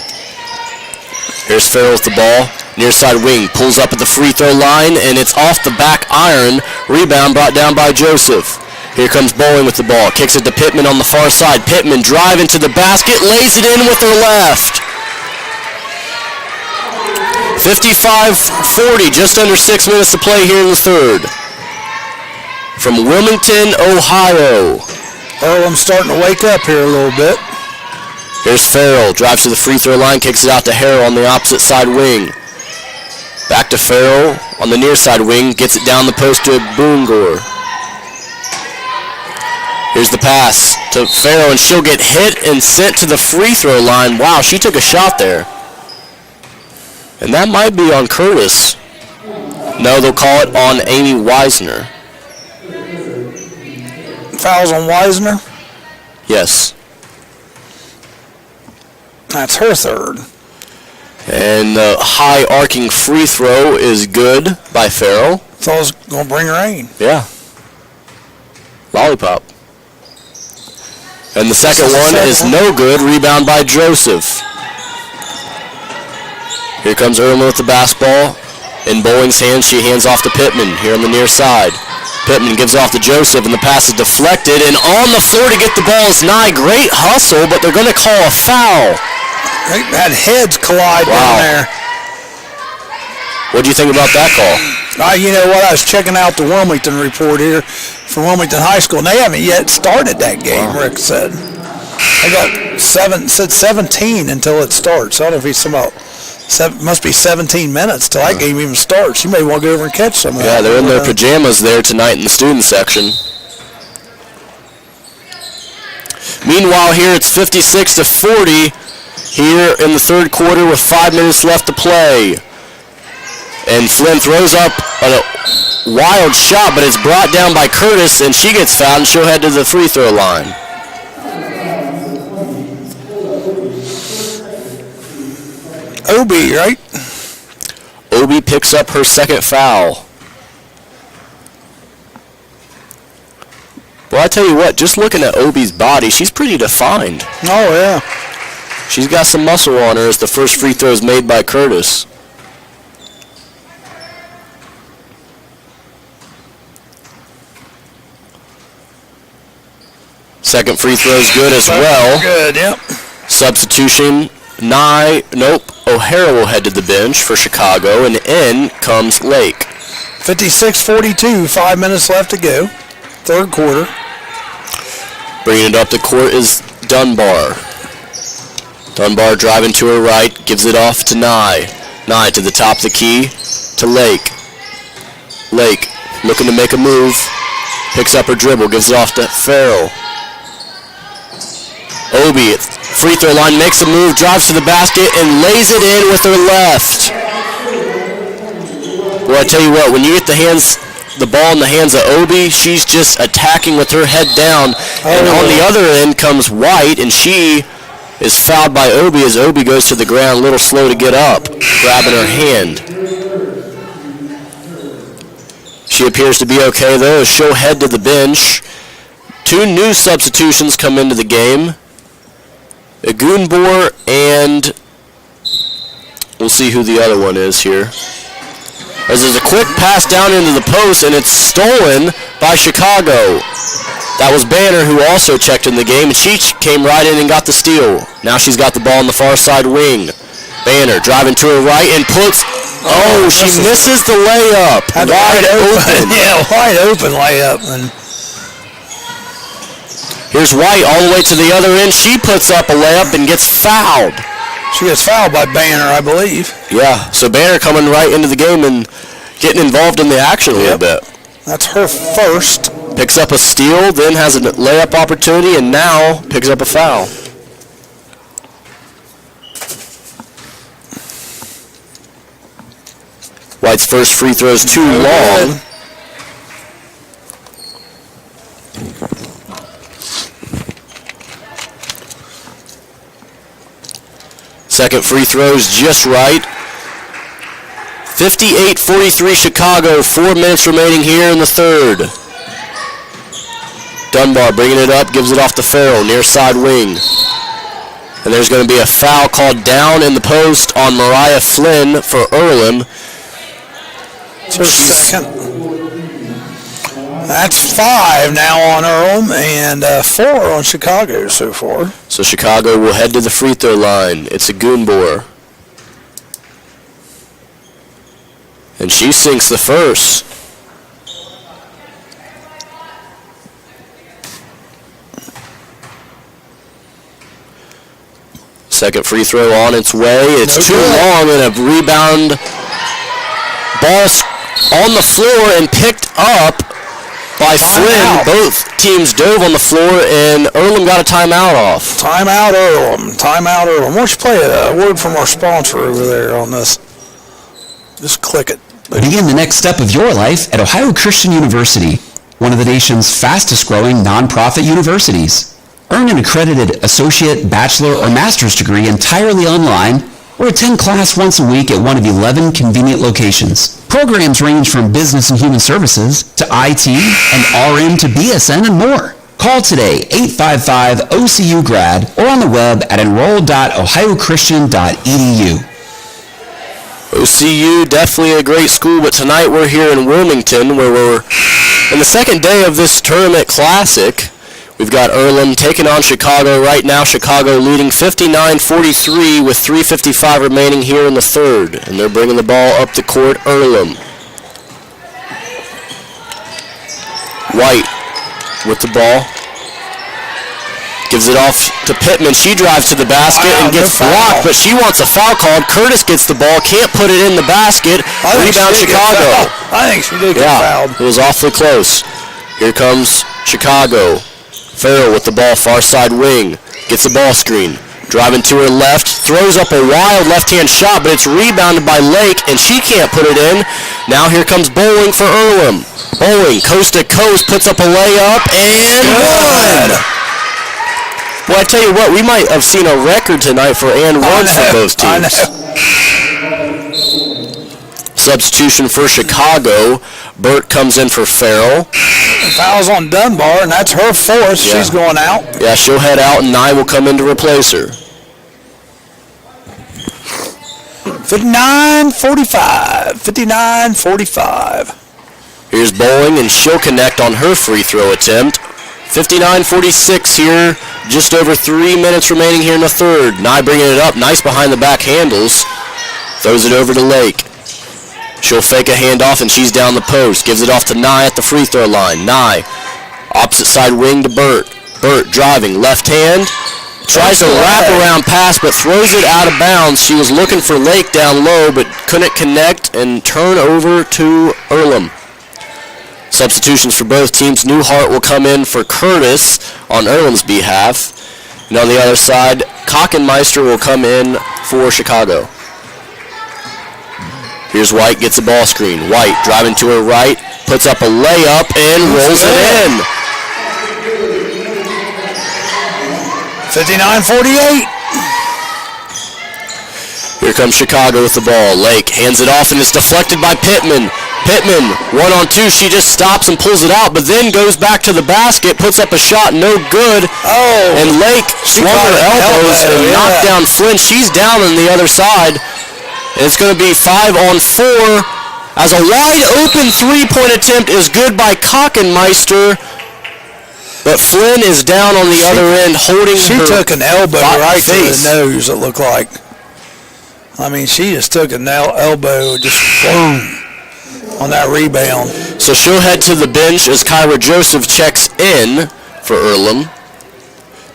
Here's Farrell with the ball. Near side wing, pulls up at the free throw line, and it's off the back iron. Rebound brought down by Joseph. Here comes Bowling with the ball. Kicks it to Pittman on the far side. Pittman driving to the basket, lays it in with her left. 55-40, just under 6 minutes to play here in the third. From Wilmington, Ohio. Earlham's starting to wake up here a little bit. Here's Farrell, drives to the free throw line, kicks it out to Harrell on the opposite side wing. Back to Farrell on the near side wing, gets it down the post to Boongor. Here's the pass to Farrell, and she'll get hit and sent to the free throw line. Wow, she took a shot there. And that might be on Curtis. No, they'll call it on Amy Weisner. Fouls on Weisner. Yes. That's her third. And the high arcing free throw is good by Farrell. Thought it was going to bring rain. Yeah. Lollipop. And the second one is no good. Rebound by Joseph. Here comes Earlham with the basketball. In Bowling's hands, she hands off to Pittman here on the near side. Pittman gives off to Joseph, and the pass is deflected. And on the floor to get the ball is Nye. Great hustle, but they're going to call a foul. They had heads collide down there. What do you think about that call? You know what? I was checking out the Wilmington report here from Wilmington High School, and they haven't yet started that game, Rick said. They got 17 until it starts. I don't know if he's about must be 17 minutes till that game even starts. You may want to go over and catch some of that. Yeah, they're in their pajamas there tonight in the student section. Meanwhile, here it's 56-40 here in the third quarter with 5 minutes left to play. And Flynn throws up a wild shot, but it's brought down by Curtis, and she gets fouled, and she'll head to the free throw line. Obi, right? Obi picks up her second foul. Well, I tell you what, just looking at Obi's body, she's pretty defined. Oh, yeah. She's got some muscle on her as the first free throw is made by Curtis. Second free throw is good as well. Good, yep. Substitution, O'Hara will head to the bench for Chicago, and in comes Lake. 56-42, 5 minutes left to go. Third quarter. Bringing it up the court is Dunbar. Dunbar driving to her right, gives it off to Nye. Nye to the top of the key to Lake. Lake looking to make a move. Picks up her dribble, gives it off to Farrell. Obi at free throw line makes a move, drives to the basket, and lays it in with her left. Well, I tell you what, when you get the ball in the hands of Obi, she's just attacking with her head down. And on the other end comes White, and she is fouled by Obi as Obi goes to the ground, a little slow to get up, grabbing her hand. She appears to be okay, though, as she'll head to the bench. 2 new substitutions come into the game. Agunbor and we'll see who the other one is here. As there's a quick pass down into the post, and it's stolen by Chicago. That was Banner, who also checked in the game, and she came right in and got the steal. Now she's got the ball on the far side wing. Banner driving to her right and puts... Oh, she misses the layup. Wide open. Yeah, wide open layup. And here's White all the way to the other end. She puts up a layup and gets fouled. She gets fouled by Banner, I believe. Yeah, so Banner coming right into the game and getting involved in the action a little bit. That's her first. Picks up a steal, then has a layup opportunity, and now picks up a foul. White's first free throw is too long. Second free throw is just right. 58-43 Chicago, 4 minutes remaining here in the third. Dunbar bringing it up, gives it off to Farrell, near side wing. And there's going to be a foul called down in the post on Mariah Flynn for Earlham. It's her second. That's 5 now on Earlham and 4 on Chicago so far. So Chicago will head to the free throw line. It's Agunbor. And she sinks the first. Second free throw on its way. It's too long, and a rebound. Ball on the floor and picked up by Flynn. Both teams dove on the floor, and Earlham got a timeout off. Timeout Earlham. Timeout Earlham. Why don't you play a word from our sponsor over there on this? Just click it. Begin the next step of your life at Ohio Christian University, one of the nation's fastest growing nonprofit universities. Earn an accredited associate, bachelor, or master's degree entirely online, or attend class once a week at one of 11 convenient locations. Programs range from business and human services to IT and RN to BSN and more. Call today, 855-OCU-GRAD, or on the web at enroll.ohiochristian.edu. OCU, definitely a great school, but tonight we're here in Wilmington where we're in the second day of this tournament classic. We've got Earlham taking on Chicago right now. Chicago leading 59-43 with 3:55 remaining here in the third. And they're bringing the ball up the court, Earlham. White with the ball. Gives it off to Pittman. She drives to the basket and gets blocked, but she wants a foul called. Curtis gets the ball, can't put it in the basket. Rebound Chicago. I think she did get fouled. It was awfully close. Here comes Chicago. Farrell with the ball, far side wing. Gets a ball screen. Driving to her left. Throws up a wild left-hand shot, but it's rebounded by Lake, and she can't put it in. Now here comes Bowling for Earlham. Bowling, coast to coast, puts up a layup, and one. Well, I tell you what, we might have seen a record tonight for and ones for both teams. Substitution for Chicago. Burt comes in for Farrell. Fouls on Dunbar, and that's her fourth. Yeah. She's going out. Yeah, she'll head out, and Nye will come in to replace her. 59-45. 59-45. Here's Bowling, and she'll connect on her free throw attempt. 59-46 here. Just over 3 minutes remaining here in the third. Nye bringing it up. Nice behind the back handles. Throws it over to Lake. She'll fake a handoff, and she's down the post. Gives it off to Nye at the free throw line. Nye, opposite side wing to Burt. Burt driving, left hand. Tries to wrap around pass, but throws it out of bounds. She was looking for Lake down low, but couldn't connect, and turn over to Earlham. Substitutions for both teams. Newhart will come in for Curtis on Earlham's behalf. And on the other side, Kockenmeister will come in for Chicago. Here's White, gets a ball screen. White driving to her right, puts up a layup and rolls it in. 59-48. Here comes Chicago with the ball. Lake hands it off and it's deflected by Pittman. Pittman, 1-on-2, she just stops and pulls it out, but then goes back to the basket, puts up a shot, no good. Oh. And Lake swung her elbows and knocked down Flynn. She's down on the other side. And it's going to be 5-on-4 as a wide open three-point attempt is good by Kockenmeister. But Flynn is down on the other end holding She her took an elbow right face. to the nose, it looked like. I mean, she just took an elbow, just boom, on that rebound. So she'll head to the bench as Kyra Joseph checks in for Earlham.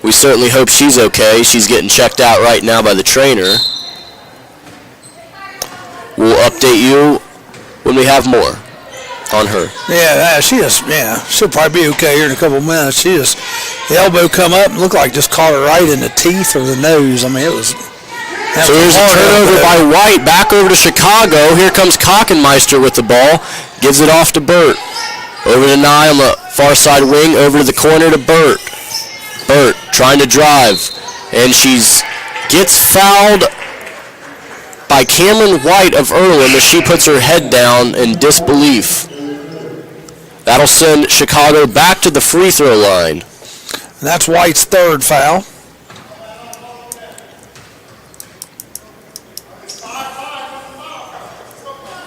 We certainly hope she's okay. She's getting checked out right now by the trainer. We'll update you when we have more on her. Yeah, she'll probably be okay here in a couple of minutes. The elbow come up and looked like just caught her right in the teeth or the nose. I mean, it was. So here's a turnover by White, back over to Chicago. Here comes Kockenmeister with the ball. Gives it off to Burt. Over to Nye on the far side wing, over to the corner to Burt. Burt trying to drive, and gets fouled by Cameron White of Earlham as she puts her head down in disbelief. That'll send Chicago back to the free throw line. And that's White's third foul.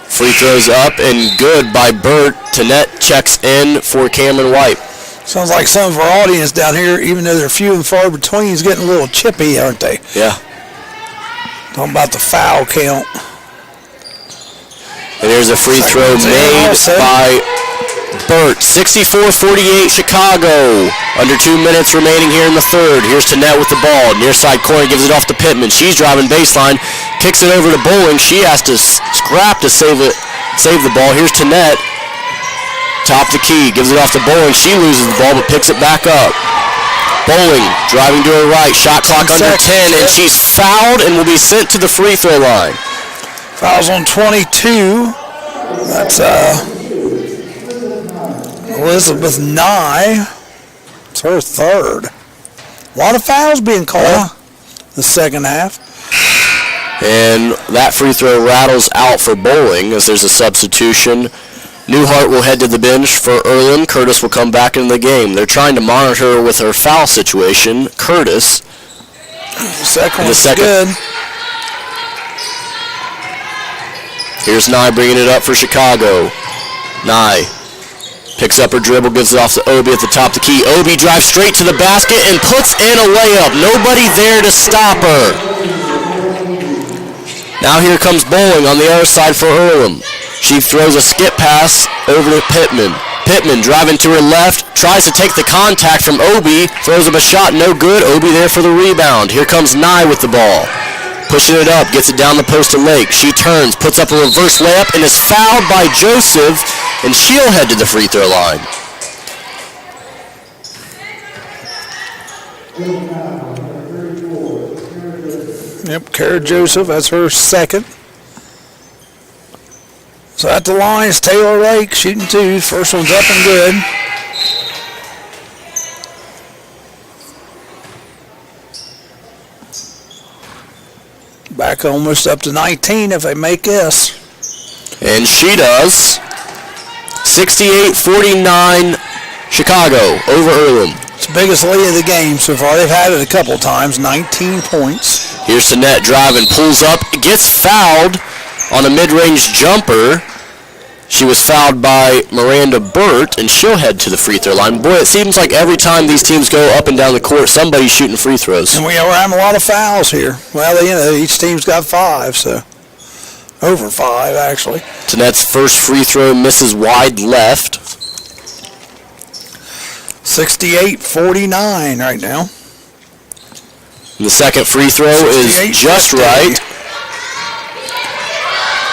Free throws up and good by Burt. Tanette checks in for Cameron White. Sounds like some of our audience down here, even though they're few and far between, is getting a little chippy, aren't they? Yeah. Talking about the foul count. And here's a free throw made by Burt. 64-48 Chicago. Under 2 minutes remaining here in the third. Here's Tanette with the ball. Near side corner, gives it off to Pittman. She's driving baseline. Kicks it over to Bowling. She has to scrap to save the ball. Here's Tanette. Top the key. Gives it off to Bowling. She loses the ball but picks it back up. Bowling driving to her right. Shot clock under 10. And she's fouled and will be sent to the free throw line. Fouls on 22. That's Elizabeth Nye. It's her third. A lot of fouls being called the second half. And that free throw rattles out for Bowling as there's a substitution Newhart will head to the bench for Earlham. Curtis will come back into the game. They're trying to monitor her with her foul situation. Curtis. Second one's second. good. Here's Nye bringing it up for Chicago. Nye picks up her dribble, gives it off to Obi at the top of the key. Obi drives straight to the basket and puts in a layup. Nobody there to stop her. Now here comes Bowling on the other side for Earlham. She throws a skip pass over to Pittman. Pittman driving to her left, tries to take the contact from Obi, throws up a shot, no good. Obi there for the rebound. Here comes Nye with the ball. Pushing it up, gets it down the post to Lake. She turns, puts up a reverse layup, and is fouled by Joseph, and she'll head to the free throw line. Yep, Kara Joseph, that's her second. So at the line is Taylor Lake shooting two. First one's up and good. Back almost up to 19 if they make this. And she does. 68-49 Chicago over Earlham. It's the biggest lead of the game so far. They've had it a couple times, 19 points. Here's Sinette driving, pulls up, gets fouled on a mid-range jumper. She was fouled by Miranda Burt, and she'll head to the free throw line. Boy, it seems like every time these teams go up and down the court, somebody's shooting free throws. And we're having a lot of fouls here. Well, each team's got 5, so over 5 actually. Sinette's first free throw misses wide left. 68-49 right now. And the second free throw is just right.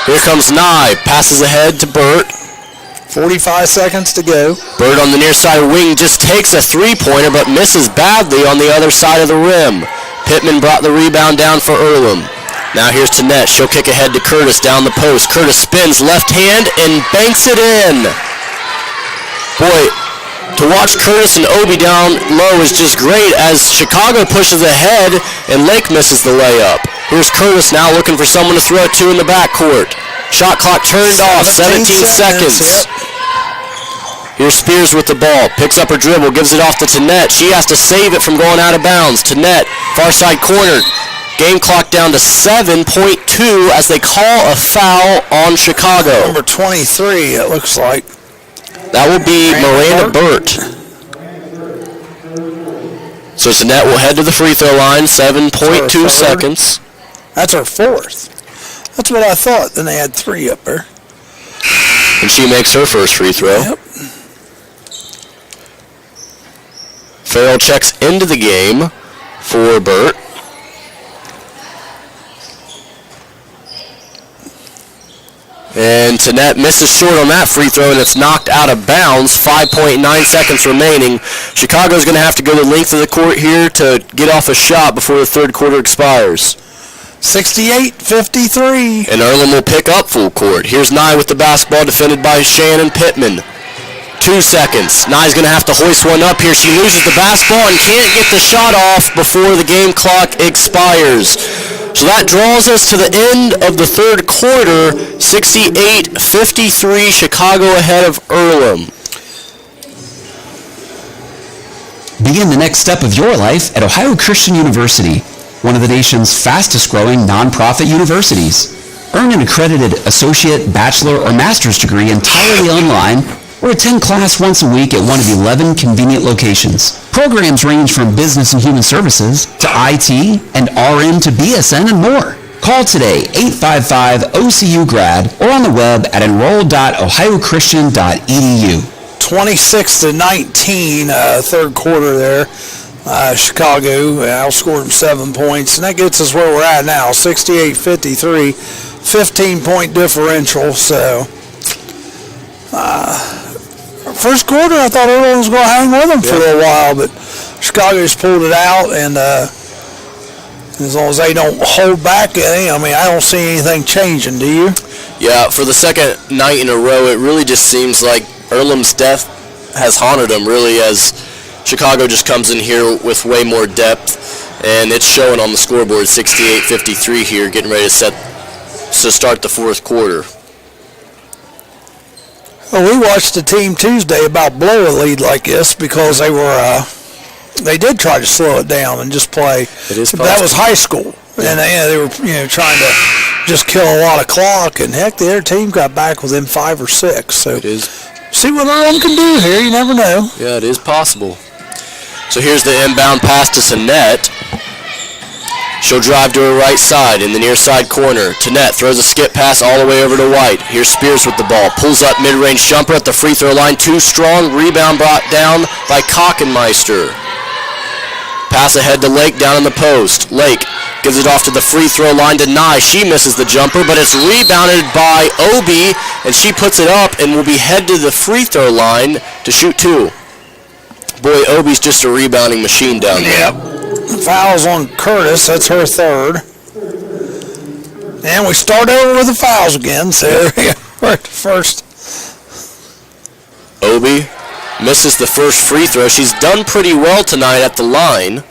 Here comes Nye, passes ahead to Burt. 45 seconds to go. Burt on the near side wing just takes a three-pointer but misses badly on the other side of the rim. Pittman brought the rebound down for Earlham. Now here's Sinette. She'll kick ahead to Curtis down the post. Curtis spins left hand and banks it in. Boy, to watch Curtis and Obi down low is just great as Chicago pushes ahead and Lake misses the layup. Here's Curtis now looking for someone to throw it to in the backcourt. Shot clock turned off, 17 seconds. Yep. Here's Spears with the ball, picks up her dribble, gives it off to Tinette. She has to save it from going out of bounds. Tinette, far side corner. Game clock down to 7.2 as they call a foul on Chicago. Number 23, it looks like. That will be Miranda Burt. So Sinette will head to the free throw line, 7.2 seconds. That's her fourth. That's what I thought. Then they had 3 up there. And she makes her first free throw. Yep. Farrell checks into the game for Burt. And Tinette misses short on that free throw, and it's knocked out of bounds. 5.9 seconds remaining. Chicago's going to have to go the length of the court here to get off a shot before the third quarter expires. 68-53. And Earlham will pick up full court. Here's Nye with the basketball, defended by Shannon Pittman. 2 seconds. Nye's going to have to hoist one up here. She loses the basketball and can't get the shot off before the game clock expires. So that draws us to the end of the third quarter. 68-53, Chicago ahead of Earlham. Begin the next step of your life at Ohio Christian University, one of the nation's fastest growing nonprofit universities. Earn an accredited associate, bachelor, or master's degree entirely online, or attend class once a week at one of 11 convenient locations. Programs range from business and human services to IT and RN to BSN and more. Call today, 855-OCU-GRAD, or on the web at enroll.ohiochristian.edu. 26-19, third quarter there. Chicago outscored them 7 points, and that gets us where we're at now, 68-53, 15-point differential. So, first quarter, I thought Earlham was going to hang with them for a little while, but Chicago's pulled it out, and as long as they don't hold back any, I mean, I don't see anything changing, do you? Yeah, for the second night in a row, it really just seems like Earlham's depth has haunted them, really, as Chicago just comes in here with way more depth, and it's showing on the scoreboard, 68-53 here, getting ready to start the fourth quarter. Well, we watched the team Tuesday about blow a lead like this because they did try to slow it down and just play. It is That was high school, and they were trying to just kill a lot of clock. And heck, the other team got back within 5 or 6. So It is. see what Earlham can do here. You never know. Yeah, it is possible. So here's the inbound pass to Sinette. She'll drive to her right side in the near side corner. Tanette throws a skip pass all the way over to White. Here's Spears with the ball. Pulls up mid-range jumper at the free throw line. Too strong. Rebound brought down by Kockenmeister. Pass ahead to Lake down in the post. Lake gives it off to the free throw line to Nye. She misses the jumper, but it's rebounded by Obi, and she puts it up and will be head to the free throw line to shoot 2. Boy, Obi's just a rebounding machine down there. Yep. Fouls on Curtis. That's her 3rd. And we start over with the fouls again. So we're at the first. Obi misses the first free throw. She's done pretty well tonight at the line.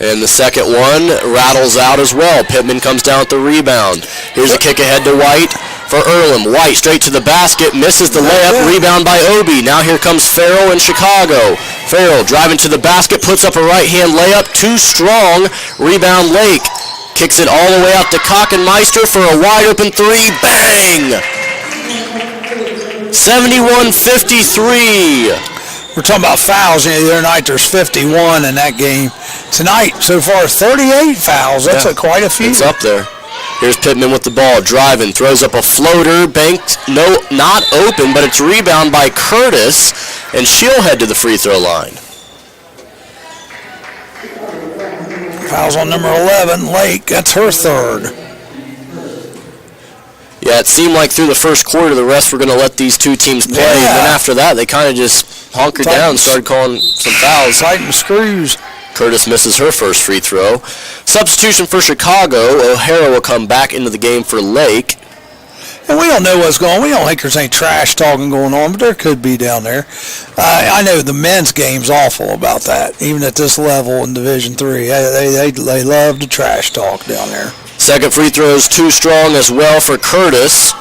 And the second one rattles out as well. Pittman comes down with the rebound. Here's a kick ahead to White for Earlham. White straight to the basket, misses the layup, rebound by Obi. Now here comes Farrell in Chicago. Farrell driving to the basket, puts up a right-hand layup, too strong. Rebound Lake. Kicks it all the way out to Kockenmeister for a wide-open 3. Bang! 71-53. We're talking about fouls. The other night there's 51 in that game. Tonight, so far, 38 fouls. That's quite a few. It's up there. Here's Pittman with the ball, driving, throws up a floater, banked, no, not open, but it's rebound by Curtis, and she'll head to the free throw line. Fouls on number 11, Lake. That's her 3rd. Yeah, it seemed like through the first quarter the rest were going to let these two teams play, and then after that they kind of just hunkered down and started calling some fouls. Tighten screws. Curtis misses her first free throw. Substitution for Chicago. O'Hara will come back into the game for Lake. And we don't know what's going on. We don't think there's any trash talking going on, but there could be down there. I know the men's game's awful about that, even at this level in Division III. They love to trash talk down there. Second free throw is too strong as well for Curtis.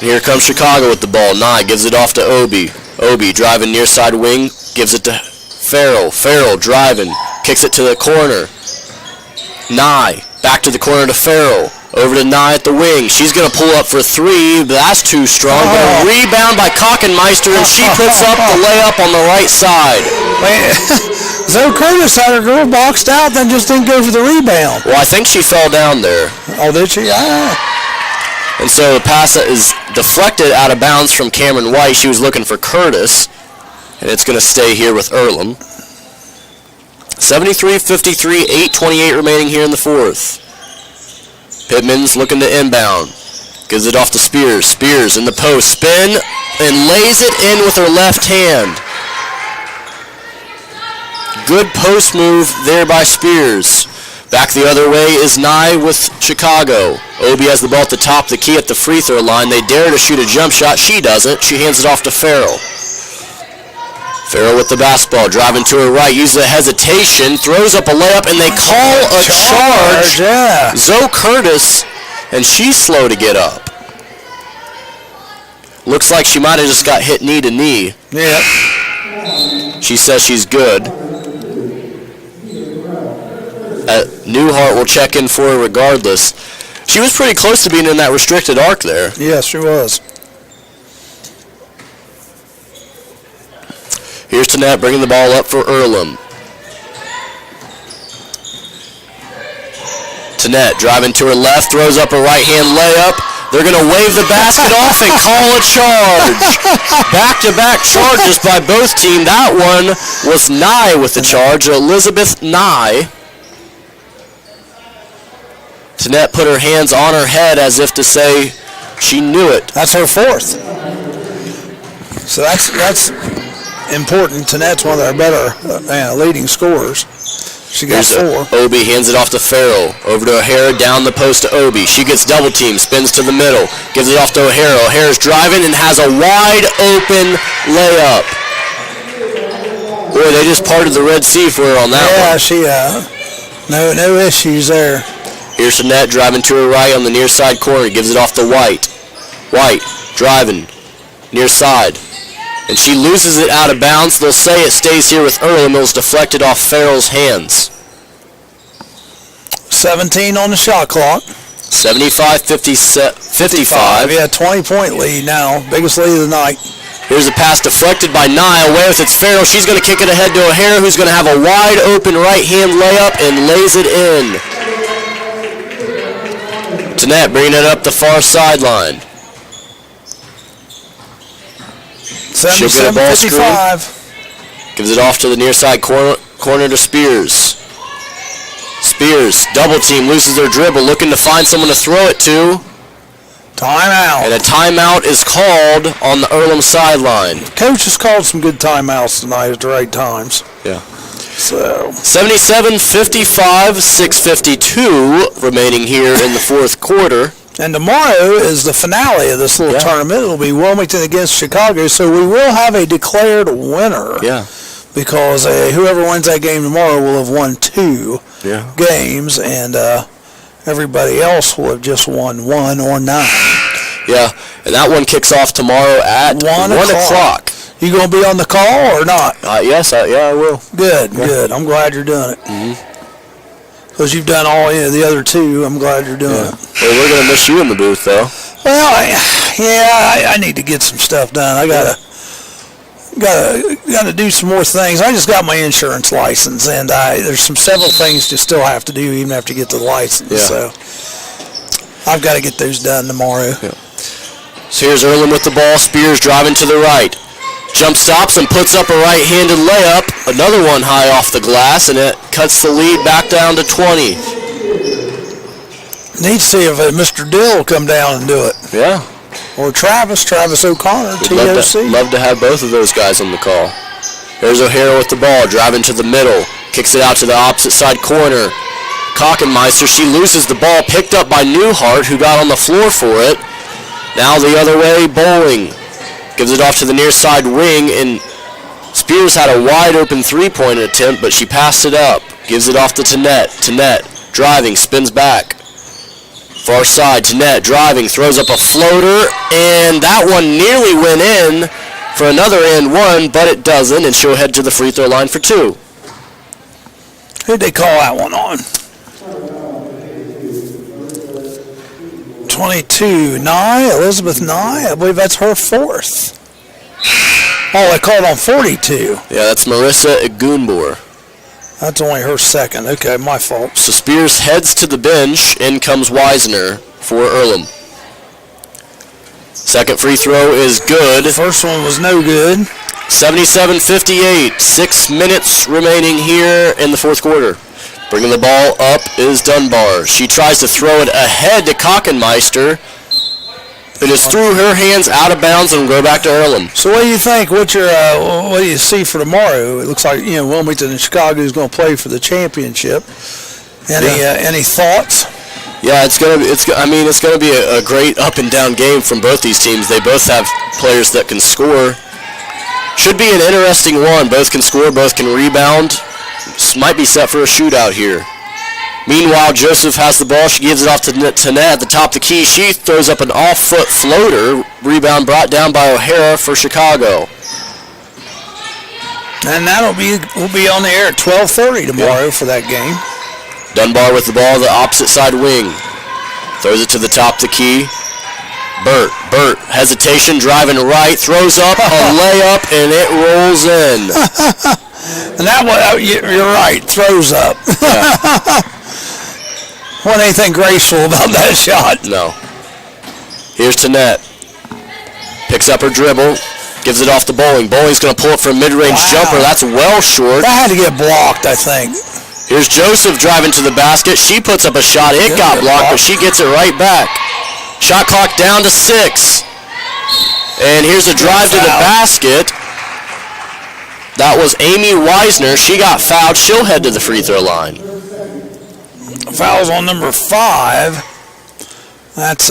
And here comes Chicago with the ball. Nye gives it off to Obi. Obi driving near side wing, gives it to Farrell. Farrell driving, kicks it to the corner. Nye back to the corner to Farrell. Over to Nye at the wing. She's going to pull up for 3, but that's too strong. But a rebound by Kockenmeister, and she puts up the layup on the right side. Zoe Curtis had her girl boxed out, then just didn't go for the rebound. Well, I think she fell down there. Oh, did she? And so the pass is deflected out of bounds from Cameron White. She was looking for Curtis, and it's going to stay here with Earlham. 73-53, 8:28 remaining here in the fourth. Pittman's looking to inbound. Gives it off to Spears. Spears in the post. Spin and lays it in with her left hand. Good post move there by Spears. Back the other way is Nye with Chicago. Obi has the ball at the top of the key at the free throw line. They dare to shoot a jump shot. She doesn't. She hands it off to Farrell. Farrell with the basketball, driving to her right, uses a hesitation, throws up a layup, and they call a charge. Yeah. Zoe Curtis, and she's slow to get up. Looks like she might have just got hit knee to knee. Yeah. She says she's good. Newhart will check in for her regardless. She was pretty close to being in that restricted arc there. Yes, she was. Here's Tanette bringing the ball up for Earlham. Tanette driving to her left, throws up a right-hand layup. They're going to wave the basket off and call a charge. Back-to-back charges by both teams. That one was Nye with the charge, Elizabeth Nye. Tanette put her hands on her head as if to say she knew it. That's her fourth. So that's important. Tanette's one of our better leading scorers. She got four. Obi hands it off to Farrell. Over to O'Hara, down the post to Obi. She gets double teamed, spins to the middle, gives it off to O'Hara. O'Hara's driving and has a wide open layup. Boy, they just parted the Red Sea for her on that one. Yeah, she no issues there. Here's Jeanette driving to her right on the near side corner. Gives it off to White. White driving near side. And she loses it out of bounds. They'll say it stays here with Earlham. It was deflected off Farrell's hands. 17 on the shot clock. 75-55. Yeah, 20-point lead now. Biggest lead of the night. Here's a pass deflected by Nye. Away with it's Farrell. She's going to kick it ahead to O'Hara, who's going to have a wide open right-hand layup and lays it in. Jeanette bringing it up the far sideline. 77-55. Gives it off to the near side corner to Spears. Spears, double team, loses their dribble, looking to find someone to throw it to. Timeout. And a timeout is called on the Earlham sideline. Coach has called some good timeouts tonight at the right times. Yeah. So 77-55, 6:52 remaining here in the fourth quarter. And tomorrow is the finale of this little tournament. It'll be Wilmington against Chicago, so we will have a declared winner. Yeah. Because whoever wins that game tomorrow will have won 2 games, and everybody else will have just won 1 or 9. Yeah, and that one kicks off tomorrow at 1 o'clock. You going to be on the call or not? Yes, I will. Good. I'm glad you're doing it. Because you've done all the other 2. I'm glad you're doing it. Well, we're going to miss you in the booth, though. Well, I need to get some stuff done. I got to do some more things. I just got my insurance license, and there's several things to still have to do even after you get the license. Yeah. So I've got to get those done tomorrow. Yeah. So here's Earlham with the ball. Spears driving to the right. Jump stops and puts up a right-handed layup. Another one high off the glass, and it cuts the lead back down to 20. Need to see if Mr. Dill will come down and do it. Yeah. Or Travis O'Connor, TOC. Love to have both of those guys on the call. There's O'Hara with the ball, driving to the middle. Kicks it out to the opposite side corner. Kockenmeister, she loses the ball, picked up by Newhart, who got on the floor for it. Now the other way, Bowling. Gives it off to the near side wing, and Spears had a wide open three-point attempt, but she passed it up. Gives it off to Jeanette. Jeanette driving, spins back. Far side, Jeanette driving, throws up a floater, and that one nearly went in for another and one, but it doesn't, and she'll head to the free throw line for 2. Who'd they call that one on? 22, Elizabeth Nye. I believe that's her 4th. Oh, they called on 42. Yeah, that's Marissa Egunbor. That's only her 2nd. Okay, my fault. So Spears heads to the bench. In comes Wisner for Earlham. Second free throw is good. First one was no good. 77-58. 6 minutes remaining here in the fourth quarter. Bringing the ball up is Dunbar. She tries to throw it ahead to Kockenmeister. It is through her hands, out of bounds, and will go back to Earlham. So what do you think? What do you see for tomorrow? It looks like Wilmington and Chicago is going to play for the championship. Any thoughts? Yeah, it's gonna be a great up and down game from both these teams. They both have players that can score. Should be an interesting one. Both can score, both can rebound. This might be set for a shootout here. Meanwhile, Joseph has the ball. She gives it off to Net at the top of the key. She throws up an off-foot floater. Rebound brought down by O'Hara for Chicago. And we'll be on the air at 12:30 tomorrow for that game. Dunbar with the ball, the opposite side wing. Throws it to the top of the key. Burt, hesitation, driving right, throws up a layup, and it rolls in. And that one, you're right, throws up. Yeah. Wasn't anything graceful about that shot. No. Here's Jeanette. Picks up her dribble, gives it off to Bowling. Bowling's going to pull it for a mid-range jumper. That's well short. That had to get blocked, I think. Here's Joseph driving to the basket. She puts up a shot. It got blocked, but she gets it right back. Shot clock down to 6. And here's a drive to the basket. That was Amy Wisner. She got fouled. She'll head to the free throw line. Fouls on number 5. That's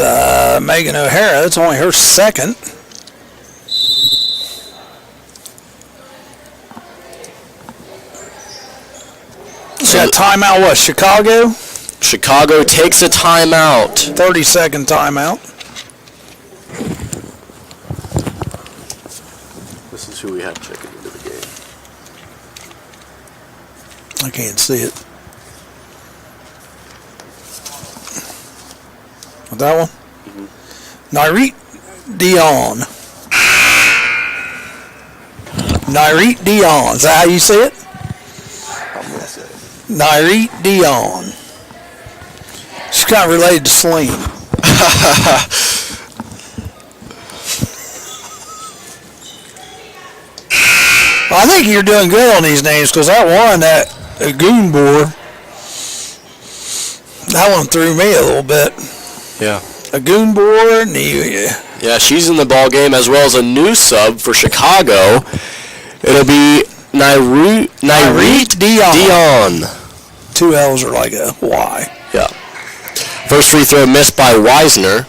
Megan O'Hara. That's only her 2nd. So that timeout was Chicago? Chicago takes a timeout. 30-second timeout. This is who we have checking into the game. I can't see it. With that one? Nyreet Dion. Nyreet Dion. Is that how you say it? Nyreet Dion. She's kind of related to Celine. Well, I think you're doing good on these names because that one, that Goon Boar, that one threw me a little bit. Yeah. A Goon Boar, Yeah, she's in the ball game as well as a new sub for Chicago. It'll be Nyreet Dion. Two L's are like a Y. Yeah. First free throw missed by Weisner.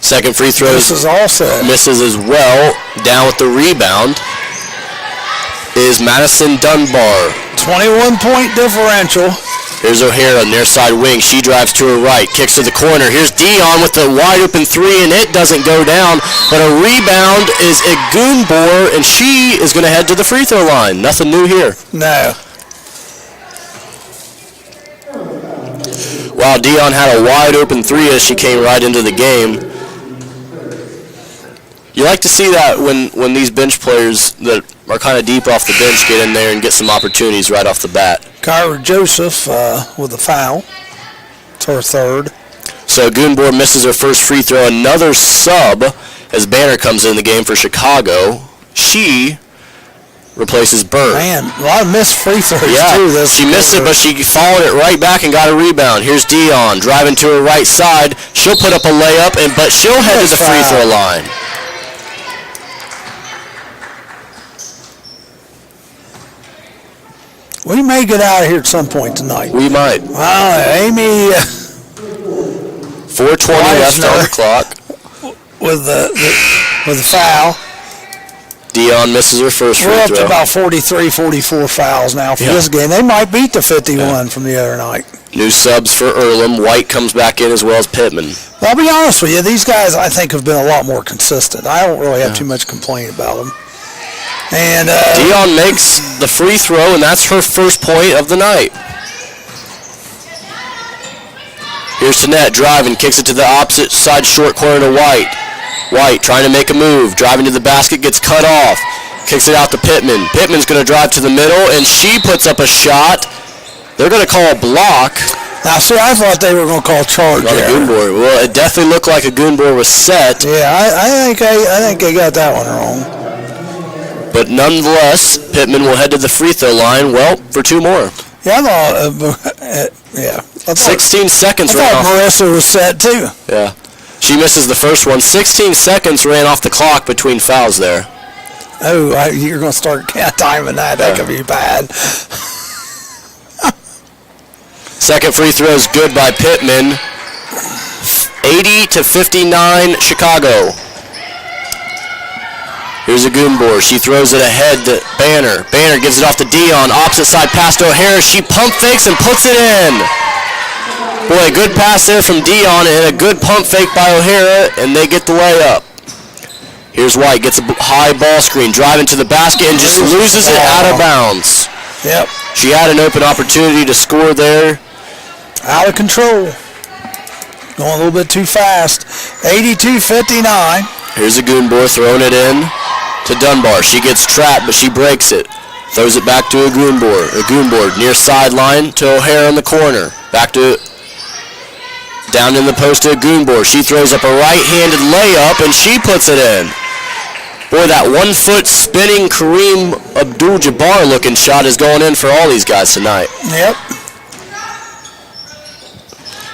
Second free throw This is also misses as well. Down with the rebound is Madison Dunbar. 21-point differential. Here's O'Hara, near side wing. She drives to her right, kicks to the corner. Here's Dion with the wide open three, and it doesn't go down. But a rebound is Igunbor, and she is going to head to the free throw line. Nothing new here. No. Wow, Dion had a wide open three as she came right into the game. You like to see that when these bench players that are kind of deep off the bench get in there and get some opportunities right off the bat. Kyra Joseph with a foul. It's her third. So Goonbor misses her first free throw. Another sub as Banner comes in the game for Chicago. She replaces Byrne. Man, a lot of missed free throws Yeah, too. This she missed it, but she followed it right back and got a rebound. Here's Dion driving to her right side. She'll put up a layup, but she'll head to the free throw line. We may get out of here at some point tonight. We might. Wow, Amy 4:20 left on the clock. with the foul. Dion misses her first free We're up throw. to about 43, 44 fouls now for this game. They might beat the 51 from the other night. New subs for Earlham. White comes back in as well as Pittman. Well, I'll be honest with you. These guys, I think, have been a lot more consistent. I don't really have too much complaint about them. And Dion makes the free throw, and that's her first point of the night. Here's Tanette driving, kicks it to the opposite side short corner to White. White trying to make a move, driving to the basket, gets cut off. Kicks it out to Pittman. Pittman's going to drive to the middle, and she puts up a shot. They're going to call a block. now, see, I thought they were going to call charge On a there. Goonbor. Well, it definitely looked like a Goonbor was set, Yeah, I think they got that one wrong. but nonetheless, Pittman will head to the free throw line, well, for two more. Yeah, I thought, 16 seconds I ran thought off. Marissa was set too. Yeah. She misses the first one. 16 seconds ran off the clock between fouls there. Oh, you're going to start timing that. That could be bad. Second free throw is good by Pittman. 80-59 Chicago. Here's a Goonbor. She throws it ahead to Banner. Banner gives it off to Dion. Opposite side pass to O'Hara. She pump fakes and puts it in. Boy, a good pass there from Dion and a good pump fake by O'Hara, and they get the layup. Here's White. Gets a high ball screen. Driving to the basket and just loses it out of bounds. Yep, She had an open opportunity to score there. out of control. Going a little bit too fast. 82-59. Here's a Goonbor throwing it in to Dunbar. She gets trapped, but she breaks it. Throws it back to a Goonbor. A Goonbor near sideline to O'Hara in the corner. Back to down in the post to a Goonbor. She throws up a right-handed layup, and she puts it in. Boy, that 1-foot spinning Kareem Abdul-Jabbar looking shot is going in for all these guys tonight. Yep.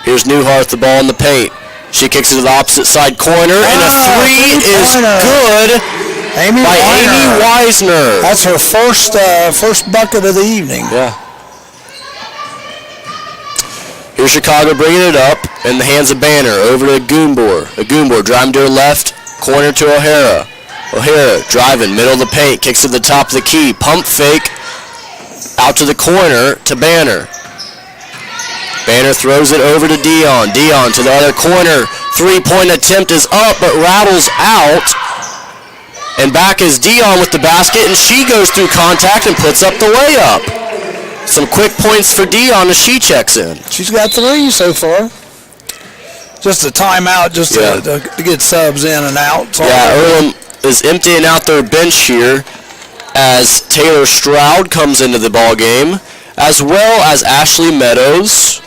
Here's Newhart, the ball in the paint. She kicks it to the opposite side corner, and a three is good Amy by Weiner. Amy Weisner. That's her first bucket of the evening. Yeah. Here's Chicago bringing it up in the hands of Banner over to Goonbor. A Goonbor driving to her left, corner to O'Hara. O'Hara driving, middle of the paint, kicks to the top of the key, pump fake, Out to the corner to Banner. Banner throws it over to Dion. Dion to the other corner. Three-point attempt is up, but rattles out. And back is Dion with the basket, and she goes through contact and puts up the layup. Some quick points for Dion as she checks in. She's got 3 so far. Just a timeout just to get subs in and out. Earlham is emptying out their bench here as Taylor Stroud comes into the ball game, as well as Ashley Meadows.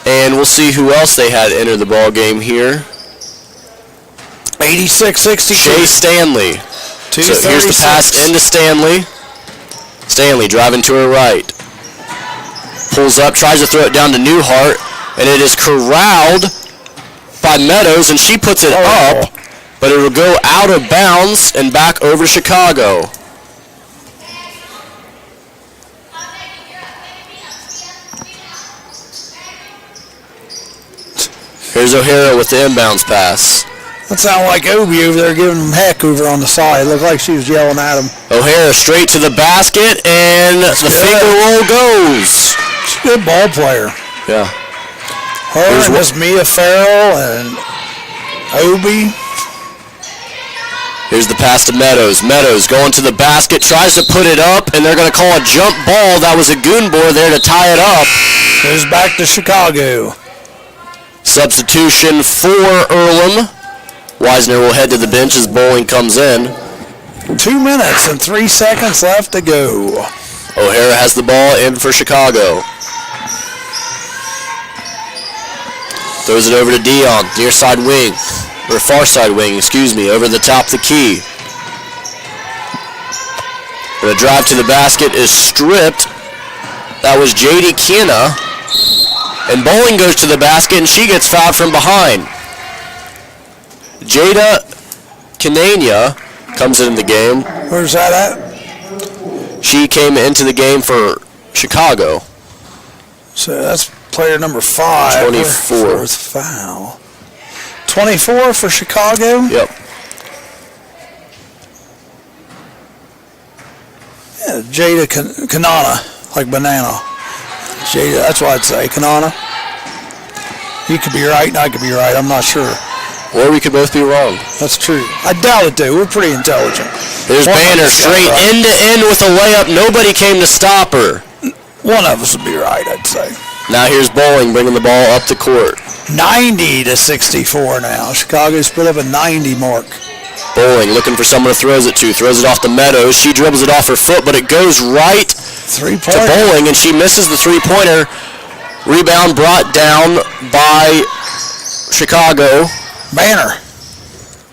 And we'll see who else they had enter the ball game here. 86-62. Shay Stanley. So here's the pass into Stanley. Stanley driving to her right. Pulls up, tries to throw it down to Newhart, and it is corralled by Meadows, and she puts it up, but it will go out of bounds and back over Chicago. Here's O'Hara with the inbounds pass. That sounded like Obi over there giving him heck over on the side. Looked like she was yelling at him. O'Hara straight to the basket, and the finger roll goes. She's a good ball player. Yeah. Her and Miss Mia Farrell and Obi. Here's the pass to Meadows. Meadows going to the basket, tries to put it up, and they're going to call a jump ball. That was a Goonbor there to tie it up. Goes back to Chicago. Substitution for Earlham. Wisner will head to the bench as Bowling comes in. 2 minutes and 3 seconds left to go. O'Hara has the ball in for Chicago. Throws it over to Dion, near side wing, or far side wing, over the top of the key. And the drive to the basket is stripped. That was J.D. Kiena. And Bowling goes to the basket, and she gets fouled from behind. Jada Kanania comes in the game. Where's that at? She came into the game for Chicago. So that's player number 5. 24. Fourth foul. 24 for Chicago? Yep. Yeah, Jada Kanana, like banana. Jada, that's what I'd say, Kanana. You could be right and I could be right, I'm not sure. Or we could both be wrong. That's true. I doubt it, though. We're pretty intelligent. There's Banner straight end to end with a layup. Nobody came to stop her. One of us would be right, I'd say. Now here's Bowling bringing the ball up the court. 90-64 now. Chicago's put up a 90 mark. Bowling looking for someone to throws it to. Throws it off to Meadows. She dribbles it off her foot, but it goes right to Bowling, and she misses the three-pointer. Rebound brought down by Chicago. Banner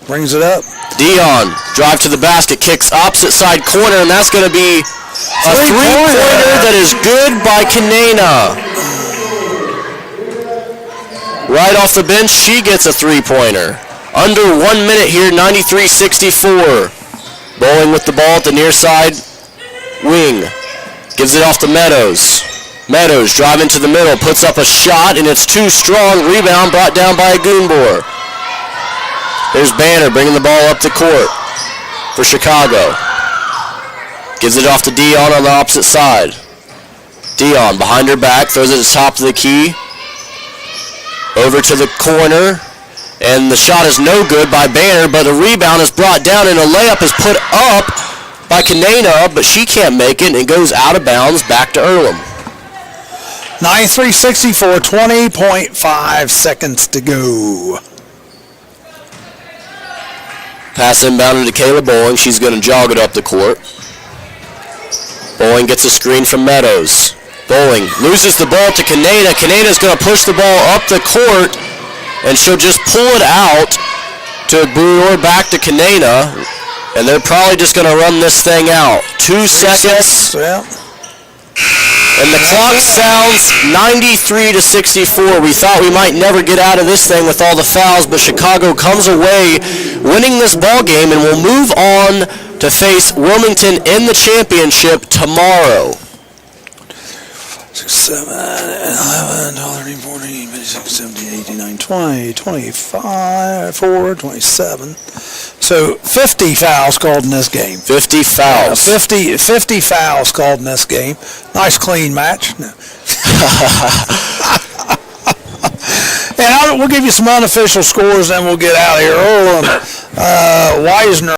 brings it up. Dion, drive to the basket, kicks opposite side corner, and that's going to be a three-pointer that is good by Kanena. Right off the bench, she gets a three-pointer. Under 1 minute here, 93-64. Bowling with the ball at the near side wing. Gives it off to Meadows. Meadows driving to the middle, puts up a shot, and it's too strong. Rebound brought down by a Goonbor. There's Banner bringing the ball up the court for Chicago. Gives it off to Dion on the opposite side. Dion behind her back, throws it to the top of the key. Over to the corner, and the shot is no good by Banner, but the rebound is brought down, and a layup is put up by Kanena, but she can't make it, and it goes out of bounds back to Earlham. 93-64, 20.5 seconds to go. Pass inbounded to Kayla Bowling. She's going to jog it up the court. Bowling gets a screen from Meadows. Bowling loses the ball to Kaneda. Kaneda's going to push the ball up the court, and she'll just pull it out to Brewer back to Kaneda, and they're probably just going to run this thing out. 2 seconds. Yeah. And the clock sounds 93-64. We thought we might never get out of this thing with all the fouls, but Chicago comes away winning this ball game and will move on to face Wilmington in the championship tomorrow. 6, 7, 11, 12, 13, 14, 15, 16, 17, 18, 19, 20, 25, 4, 27. So So 50 fouls called in this game. 50 fouls. 50 fouls called in this game. Nice clean match. And we'll give you some unofficial scores, then we'll get out of here. Earlham, Weisner